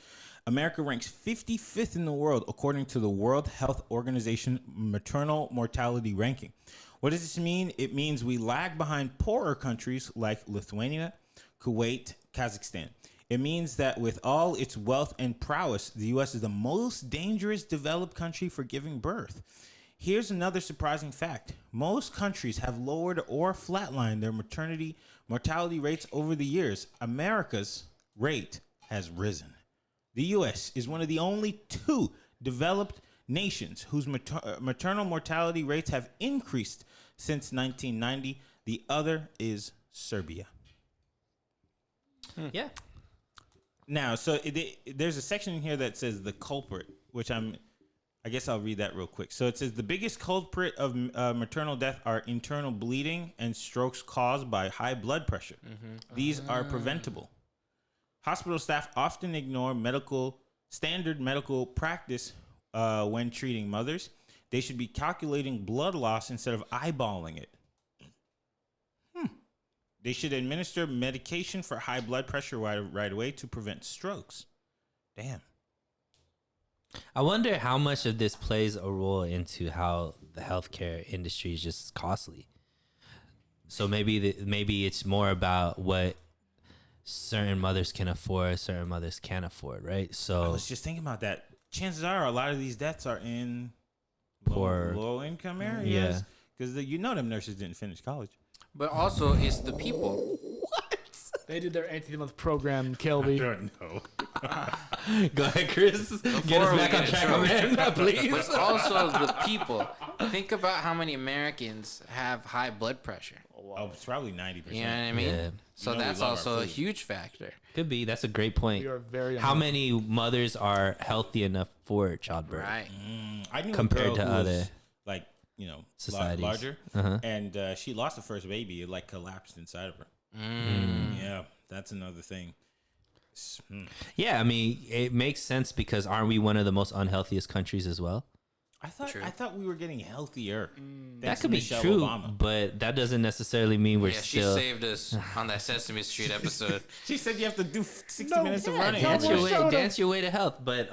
America ranks 55th in the world according to the World Health Organization maternal mortality ranking. What does this mean? It means we lag behind poorer countries like Lithuania, Kuwait, Kazakhstan. It means that with all its wealth and prowess, the U.S. is the most dangerous developed country for giving birth. Here's another surprising fact. Most countries have lowered or flatlined their mortality rates over the years. America's rate has risen. The U.S. is one of the only 2 developed nations whose maternal mortality rates have increased since 1990. The other is Serbia. Yeah. Now, so there's a section in here that says the culprit, which I guess I'll read that real quick. So it says the biggest culprit of maternal death are internal bleeding and strokes caused by high blood pressure. These are preventable. Hospital staff often ignore standard medical practice when treating mothers. They should be calculating blood loss instead of eyeballing it. They should administer medication for high blood pressure right away to prevent strokes. Damn. I wonder how much of this plays a role into how the healthcare industry is just costly. So maybe it's more about what certain mothers can afford, certain mothers can't afford, right? I So was just thinking about that. Chances are a lot of these deaths are in Poor- low income areas. Yeah. Because them nurses didn't finish college. But also, it's the people. They did their 18-month program, Kelby. don't know. go ahead, Chris. Get us we back on get in track, trouble. man, please. But also the people. Think about how many Americans have high blood pressure. Oh, it's probably 90%. You know what I mean? Yeah. So You know we that's love our also a food. huge factor. Could be. That's a great point. We are very How many mothers are healthy enough for childbirth? Right. I knew Compared a girl to who was, other like, societies. larger. Uh-huh. And she lost the first baby. It, collapsed inside of her. Yeah, that's another thing. Yeah, I mean, it makes sense because aren't we one of the most unhealthiest countries as well? I thought True. we were getting healthier. That Thanks could to be Michelle true, Obama. but that doesn't necessarily mean we're Yeah, she still. saved us on that Sesame Street episode. She said you have to do 60 minutes of Yeah, running. dance every your day. way, dance your way to health. But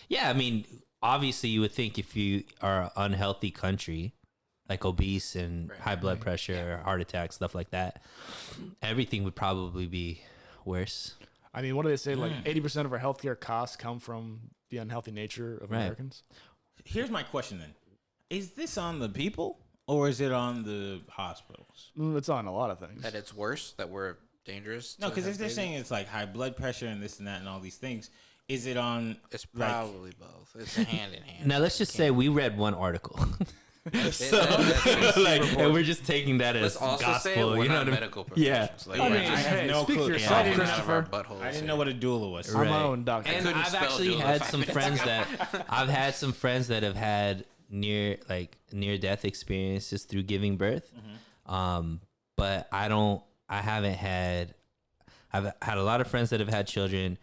yeah, I mean, obviously, you would think if you are an unhealthy country, like obese and high blood pressure, heart attacks, stuff like that, everything would probably be worse. I mean, what do they say? Like 80% of our healthcare costs come from the unhealthy nature of Right. Americans. Here's my question then. Is this on the people or is it on the hospitals? It's on a lot of things. That it's worse, that we're dangerous. No, to because have if they're babies. saying it's like high blood pressure and this and that and all these things, is it on It's like, probably both. It's a hand in hand. Now, let's just say we read one article. That's Like, and we're just taking that as Let's also gospel. say we're you know not what I mean? medical Yeah. professionals. Like, I we're mean, just have no speak clue. for Yeah, yourself, I didn't out of our Christopher. buttholes I didn't here. know what a doula was. I'm my Right. own doctor. And couldn't I've spell actually doula had 5 some minutes friends ago. that I've had some friends that have had near death experiences through giving birth. But I've had a lot of friends that have had children.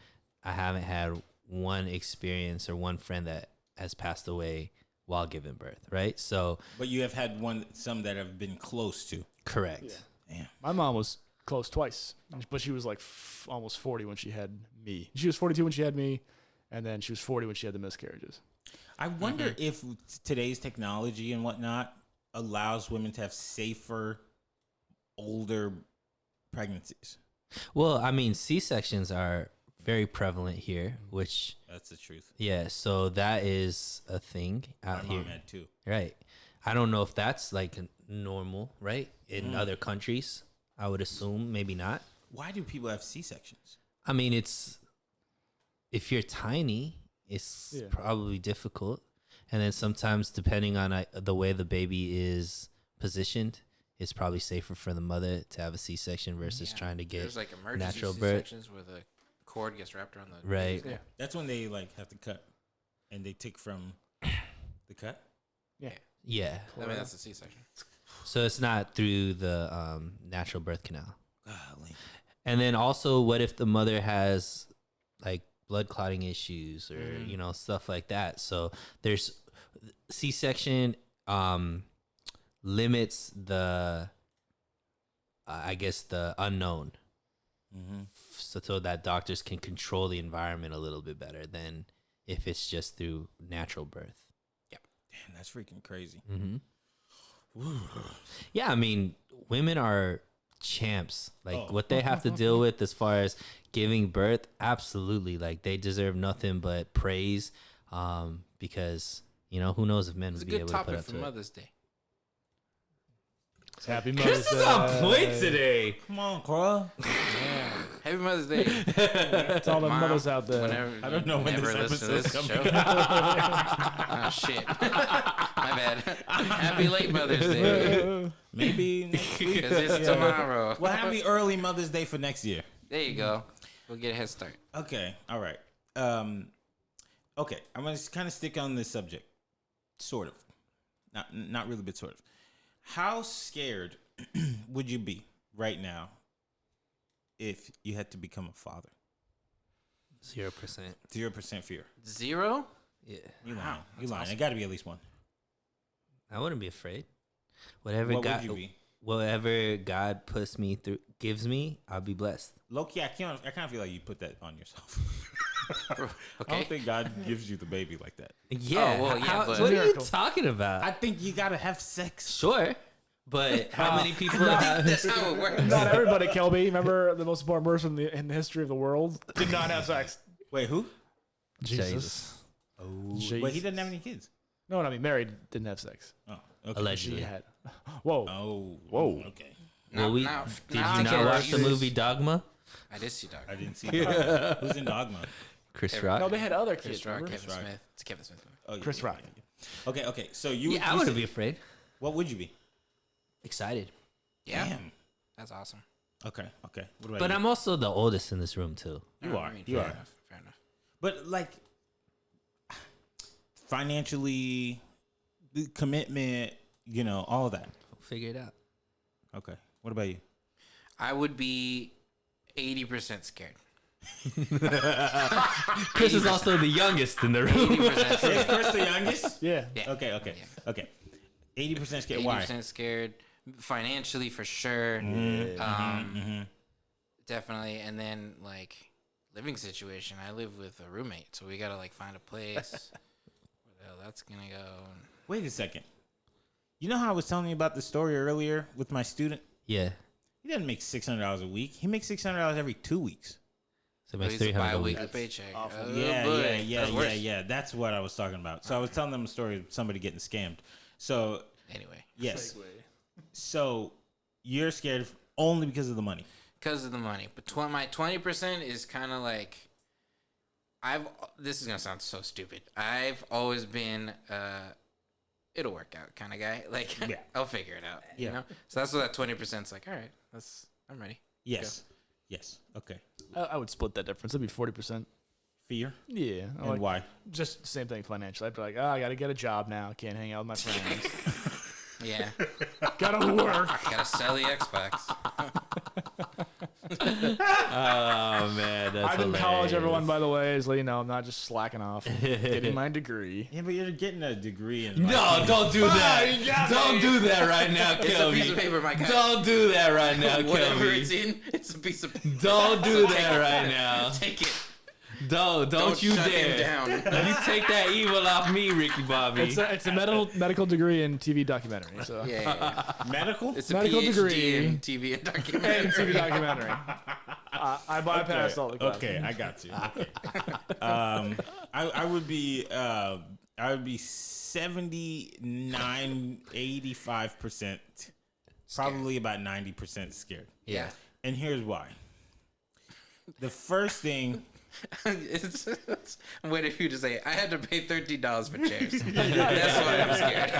I haven't had one experience or one friend that has passed away while giving birth, right? So But you have had some that have been close to. correct. Damn. My mom was close twice, but she was like almost 40 when she had me. She was 42 when she had me, and then she was 40 when she had the miscarriages. I wonder if today's technology and whatnot allows women to have safer, older pregnancies. Well, I mean, C-sections are very prevalent here, which That's the truth. yeah, so that is a thing out My here. mom had two. Right. I don't know if that's like normal, right? In other countries, I would assume maybe not. Why do people have C-sections? I mean, it's if you're tiny it's Yeah. probably difficult. And then sometimes, depending on the way the baby is positioned, it's probably safer for the mother to have a C-section versus trying to get There's like emergency natural birth. C-sections where the cord gets wrapped around the Right. baby's neck. That's when they like have to cut, and they take from the cut. Yeah. I mean, that's a C-section. So it's not through the natural birth canal. Golly. And then also, what if the mother has like blood clotting issues or stuff like that? So there's C-section limits the I guess the unknown, so that doctors can control the environment a little bit better than if it's just through natural birth. Damn, that's freaking crazy. Yeah, I mean, women are champs. Like Oh. what they have to deal with as far as giving birth, absolutely. Like they deserve nothing but praise, because who knows if men It's a would be good able to put topic up for to it. Mother's Day. Happy Mother's Chris is Day. on point today. Come on, Carl. Happy Mother's Day. It's all the Mom, mothers out there. Whenever I don't know when never this listen to episode's this show. coming Oh shit. My bad. Happy late Mother's Day. Maybe next week. Because it's tomorrow. Well, happy early Mother's Day for next year. There you go. We'll get a head start. Okay. All right. Okay. I'm gonna kind of stick on this subject, sort of, not really, but sort of. How scared would you be right now if you had to become a father? 0%. 0% fear. 0? Yeah, You lying? Wow, You that's lying? awesome. It got to be at least one. I wouldn't be afraid. Whatever What God, would you be? whatever God puts me through, gives me, I'll be blessed. Loki, I kind of feel like you put that on yourself. I Okay. don't think God gives you the baby like that. Yeah. well, yeah, how- but- what are you Miracle. talking about? I think you gotta have sex. Sure, but how many people have? That's how it works. Not everybody, Kelby. Remember the most important person in the history of the world did not have sex. Wait, who? Jesus. Oh, Jesus. wait, he doesn't have any kids. No, I mean married, didn't have sex. Oh, okay. Allegedly. She had. Whoa. Oh, Whoa. Okay, Well, did you not watch the movie Dogma? I did see Dog. I didn't see. Dogma. Who's in Dogma? Chris Every- Rock. No, they had other Chris kids. Rock, remember? Kevin Rock. Smith. It's a Kevin Smith movie. Oh, yeah, Chris yeah, Rock. yeah. Okay. So you? Yeah, I you wouldn't said- be afraid. What would you be? Excited. Yeah. Damn. That's awesome. Okay. Okay. What about But you? I'm also the oldest in this room too. You are. You fair are. Enough, fair enough. But like, financially, the commitment, all of that. We'll figure it out. Okay. What about you? I would be 80% scared. Chris is also the youngest in the room. 80% Is scared. Chris the youngest? Yeah. Yeah. Okay. 80% scared. 80% Why? scared. Financially, for sure. Mm-hmm. Definitely. And then, like, living situation. I live with a roommate, so we got to, like, find a place. Where the hell that's going to go. Wait a second. You know how I was telling you about the story earlier with my student? Yeah. He doesn't make $600 a week. He makes $600 every 2 weeks. So it So makes he's a 300 a week. bi-weekly paycheck. awful. Oh, Yeah, boy. yeah. That's worse. That's what I was talking about. So I was telling them a story of somebody getting scammed. So, Anyway. yes. So you're scared only because of the money. Because of the money. But my 20% is kind of like, this is going to sound so stupid. I've always been, it'll work out kind of guy. Like, Yeah. I'll figure it out. Yeah. You know? So that's what that 20% is like. All right, I'm ready. Yes. Yes. Okay. I would split that difference. It'd be 40%. Fear? Yeah. I And like- why? Just same thing financially. I'd be like, I got to get a job now. Can't hang out with my friends. Yeah. Gotta work. Gotta sell the Xbox. Oh man, that's I'm in college, hilarious. everyone, by the way, so you know I'm not just slacking off. Getting my degree. Yeah, but you're getting a degree in. No, don't do that. Don't do that right now, It's a piece of Kelby. paper, my guy. Don't do that right now, Whatever it's Kelby. in, it's a piece of paper. Don't do So that take it. right now. Take it. Don't you shut him dare. down. You take that evil off me, Ricky Bobby. It's a medical degree in TV documentary. So Yeah. medical. It's a Medical PhD degree. in TV and and documentary. TV documentary. I bypassed all the classes. Okay, I got you. Okay. I would be 79, 85%, probably about 90% scared. Yeah. And here's why. The first thing I'm waiting for you to say, I had to pay $13 for chairs. That's why I'm scared.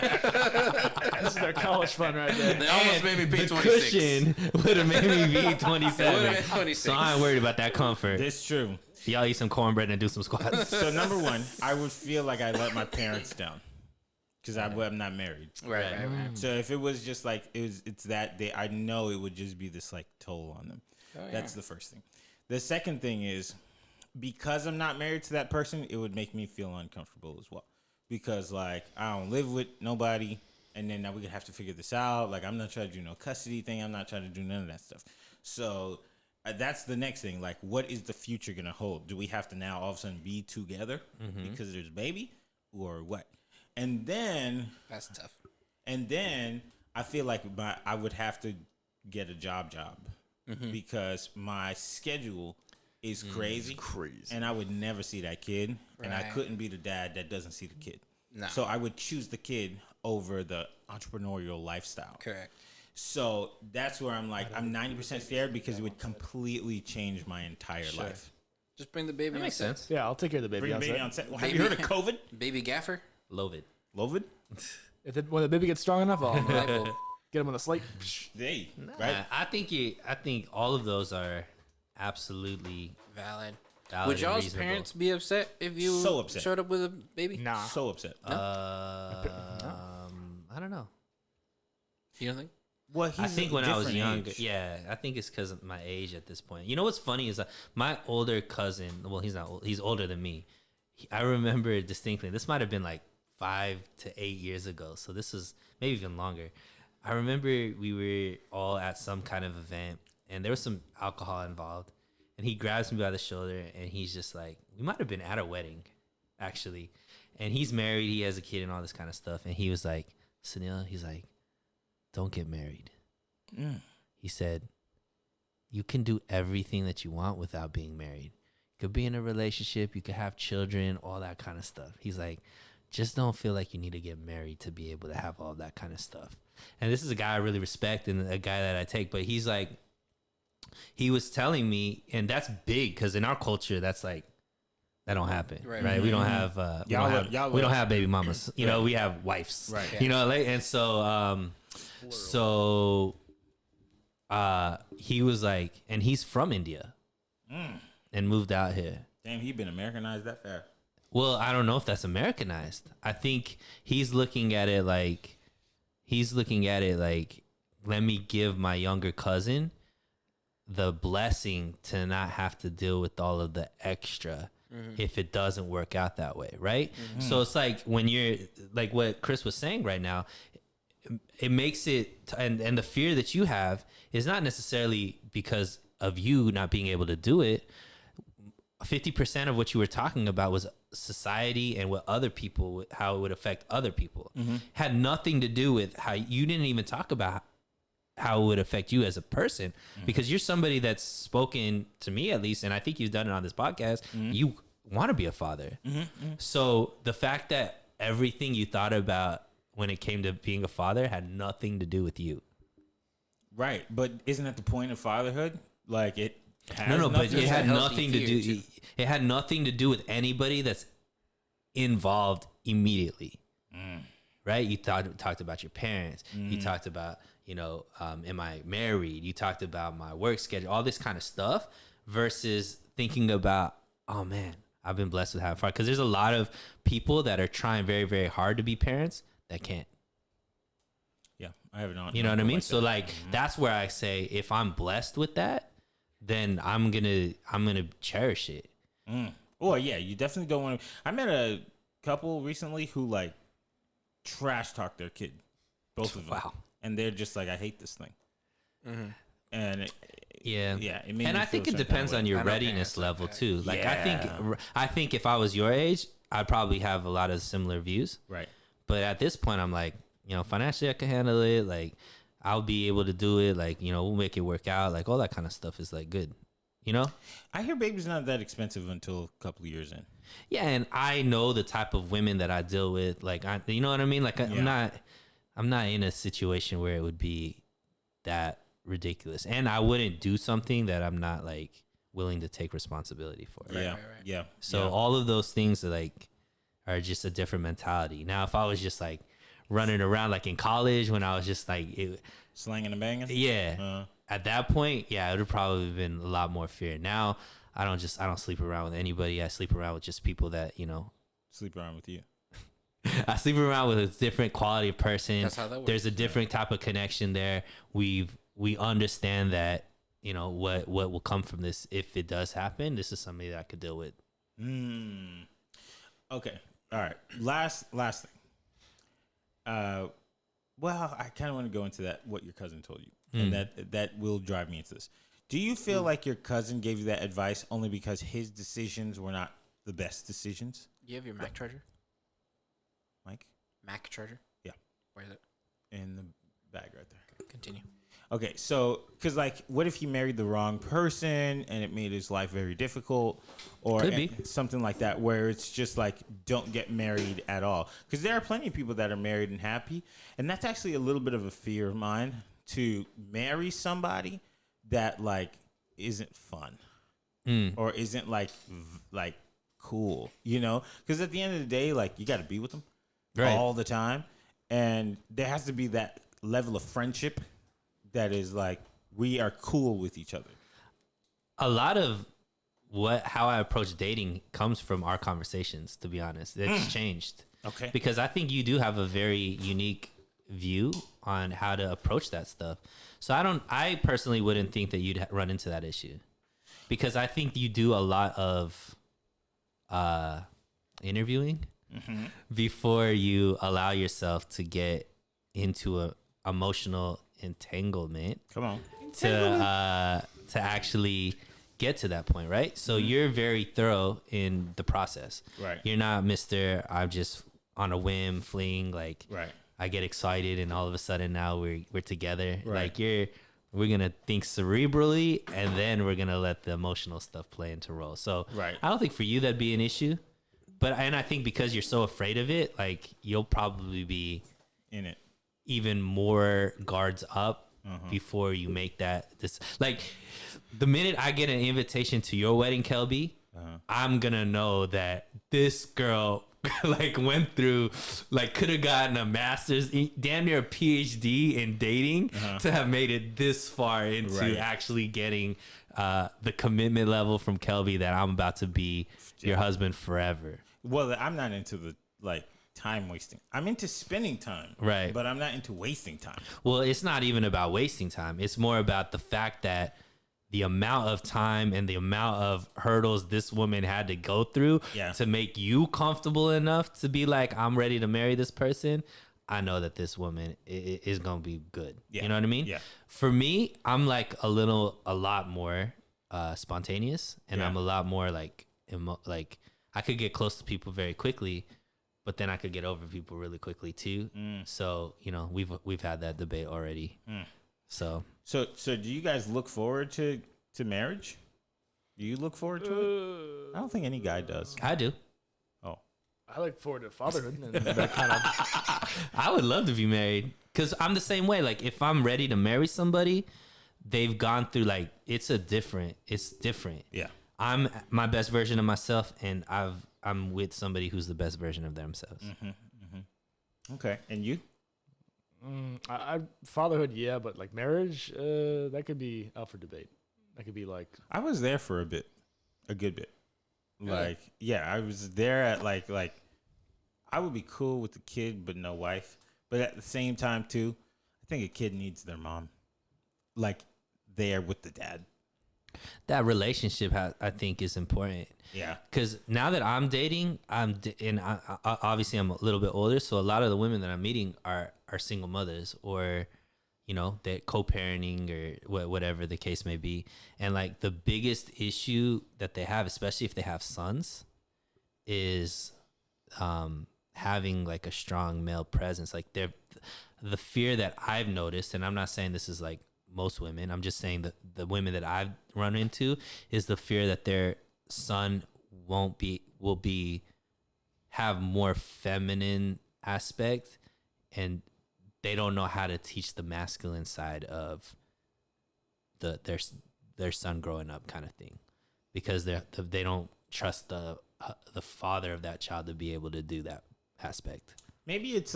This is their college fund right there. They almost made me pay the 26. cushion would have made me be It would 27. have been 26. So I ain't worried about that comfort. That's true. Y'all eat some cornbread and do some squats. So number one, I would feel like I let my parents down because I'm not married. Right. So if it was just like it's that day, I know it would just be this like toll on them. That's the first thing. The second thing is because I'm not married to that person, it would make me feel uncomfortable as well. Because like I don't live with nobody, and then now we're gonna have to figure this out. Like I'm not trying to do no custody thing. I'm not trying to do none of that stuff. So that's the next thing. Like, what is the future gonna hold? Do we have to now all of a sudden be together because there's a baby, or what? And then That's tough. And then I feel like I would have to get a job because my schedule is crazy. And I would never see that kid. And I Right. couldn't be the dad that doesn't see the kid. No. So I would choose the kid over the entrepreneurial lifestyle. Correct. So that's where I'm like, I'm 90% scared because it would completely change my entire life. Just bring the baby That on makes set. sense. Yeah, I'll take care of the baby. Bring the on baby set. on set. Well, have you heard of COVID? Baby gaffer? Love it. COVID? When the baby gets strong enough, I'll Light bulb. get him on the slate. Hey, Right. I think all of those are absolutely Valid. valid Would and y'all's reasonable. parents be upset if you So upset. showed up with a baby? Nah. So upset. I don't know. You don't think? Well, he's I think a when I was different younger, age. yeah, I think it's because of my age at this point. You know what's funny is my older cousin. Well, he's not old. He's older than me. I remember distinctly. This might have been like 5 to 8 years ago. So this is maybe even longer. I remember we were all at some kind of event, and there was some alcohol involved. And he grabs me by the shoulder, and he's just like, we might have been at a wedding, actually. And he's married. He has a kid and all this kind of stuff. And he was like, Sunil, he's like, don't get married. He said, you can do everything that you want without being married. You could be in a relationship, you could have children, all that kind of stuff. He's like, just don't feel like you need to get married to be able to have all that kind of stuff. And this is a guy I really respect and a guy that I take, but he's like, he was telling me, and that's big because in our culture, that's like, that don't happen, right? We don't have, we don't have baby mamas. You know, we have wives, Right. You know, like, and so, he was like, and he's from India and moved out here. Damn, he been Americanized that fast. Well, I don't know if that's Americanized. I think he's looking at it like, let me give my younger cousin the blessing to not have to deal with all of the extra if it doesn't work out that way, right? So it's like when you're like what Chris was saying right now, it makes it, and the fear that you have is not necessarily because of you not being able to do it. 50% of what you were talking about was society and what other people, how it would affect other people. Had nothing to do with how you didn't even talk about how it would affect you as a person, because you're somebody that's spoken to me, at least, and I think you've done it on this podcast. You want to be a father. So the fact that everything you thought about when it came to being a father had nothing to do with you. Right, but isn't that the point of fatherhood? Like it has No, but nothing it to had do- nothing to fear, do. too. It had nothing to do with anybody that's involved immediately, right? You talked about your parents. You talked about, am I married? You talked about my work schedule, all this kind of stuff, versus thinking about, oh man, I've been blessed with having fun. Because there's a lot of people that are trying very, very hard to be parents that can't. Yeah, I have not. You know what I mean? So like that's where I say if I'm blessed with that, then I'm gonna cherish it. Oh yeah, you definitely don't want to. I met a couple recently who like trash talk their kid, both of them. Wow. And they're just like, I hate this thing. And Yeah, it made and me I think feel it some depends kind of on way. your I know readiness parents like level that. too. Like Yeah. I think if I was your age, I'd probably have a lot of similar views. Right. But at this point, I'm like, financially I can handle it. Like I'll be able to do it. Like we'll make it work out. Like all that kind of stuff is like good. I hear baby's not that expensive until a couple of years in. Yeah, and I know the type of women that I deal with. Like you know what I mean? Like I'm not in a situation where it would be that ridiculous, and I wouldn't do something that I'm not like willing to take responsibility for it. Yeah. right. Yeah. So yeah. all of those things are like are just a different mentality. Now, if I was just like running around like in college when I was just like, Slanging and banging. yeah, at that point, yeah, it would have probably been a lot more fear. Now, I don't sleep around with anybody. I sleep around with just people that, you know, Sleep around with you. I sleep around with a different quality of person. That's how that works. There's a different type of connection there. We understand that, you know, what will come from this if it does happen. This is something that I could deal with. Okay. All right. Last thing. Well, I kind of want to go into that what your cousin told you, and that will drive me into this. Do you feel like your cousin gave you that advice only because his decisions were not the best decisions, You have your Mac charger? Mike? Mac charger? Yeah. Where is it? In the bag right there. Continue. Okay, so because like, what if he married the wrong person and it made his life very difficult, or Could be. something like that, where it's just like don't get married at all? Because there are plenty of people that are married and happy, and that's actually a little bit of a fear of mine to marry somebody that like isn't fun or isn't like cool, you know? Because at the end of the day, like you got to be with them all the time, and there has to be that level of friendship that is like we are cool with each other. A lot of how I approach dating comes from our conversations, to be honest. It's changed. Okay. Because I think you do have a very unique view on how to approach that stuff. So I personally wouldn't think that you'd run into that issue, because I think you do a lot of interviewing before you allow yourself to get into a emotional entanglement. Come on. To actually get to that point, right? So you're very thorough in the process. Right. You're not Mr. I'm just on a whim fleeing, like Right. I get excited and all of a sudden now we're together. Right. Like we're gonna think cerebrally and then we're gonna let the emotional stuff play into role. So Right. I don't think for you that'd be an issue. And I think because you're so afraid of it, like you'll probably be In it. even more guards up before you make this. Like the minute I get an invitation to your wedding, Kelby, I'm gonna know that this girl like went through, like could have gotten a master's, damn near a PhD in dating to have made it this far into actually getting the commitment level from Kelby that I'm about to be your husband forever. Well, I'm not into the like time wasting. I'm into spending time. Right. But I'm not into wasting time. Well, it's not even about wasting time. It's more about the fact that the amount of time and the amount of hurdles this woman had to go through to make you comfortable enough to be like, I'm ready to marry this person. I know that this woman is going to be good. Yeah. You know what I mean? Yeah. For me, I'm like a lot more spontaneous, and I'm a lot more like I could get close to people very quickly, but then I could get over people really quickly too. So, you know, we've had that debate already. So do you guys look forward to marriage? Do you look forward to it? I don't think any guy does. I do. Oh. I look forward to fatherhood and that kind of. I would love to be married because I'm the same way. Like if I'm ready to marry somebody, they've gone through like it's different. Yeah. I'm my best version of myself, and I'm with somebody who's the best version of themselves. Okay. And you? I fatherhood, yeah, but like marriage, that could be up for debate. That could be like I was there for a good bit. Like, I was there at like I would be cool with the kid, but no wife. But at the same time, too, I think a kid needs their mom, like there with the dad. That relationship, I think, is important. Yeah. Because now that I'm dating, obviously I'm a little bit older, so a lot of the women that I'm meeting are single mothers, or you know, they're co-parenting or whatever the case may be. And like the biggest issue that they have, especially if they have sons, is having like a strong male presence. Like the fear that I've noticed, and I'm not saying this is like most women, I'm just saying that the women that I've run into is the fear that their son will have more feminine aspect, and they don't know how to teach the masculine side of their son growing up, kind of thing. because they don't trust the father of that child to be able to do that aspect. Maybe it's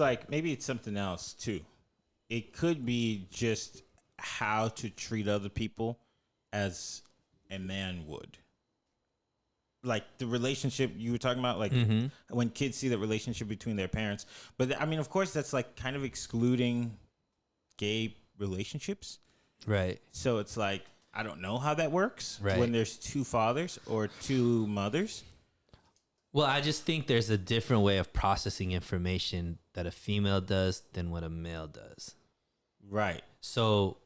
something else too. It could be just how to treat other people as a man would. Like the relationship you were talking about, like when kids see the relationship between their parents. But I mean, of course, that's like kind of excluding gay relationships. Right. So it's like, I don't know how that works Right. when there's two fathers or two mothers. Well, I just think there's a different way of processing information that a female does than what a male does. Right. So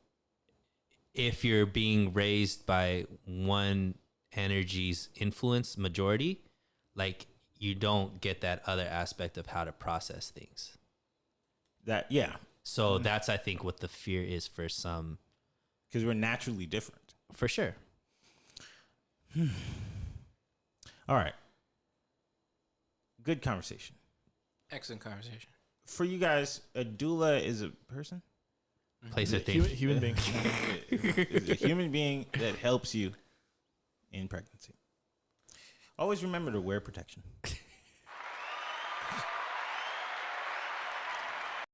if you're being raised by one energy's influence majority, like you don't get that other aspect of how to process things. Yeah. So that's, I think, what the fear is for some. Because we're naturally different. For sure. All right. Good conversation. Excellent conversation. For you guys, a doula is a person? Place or thing. Human being. Is a human being that helps you in pregnancy. Always remember to wear protection.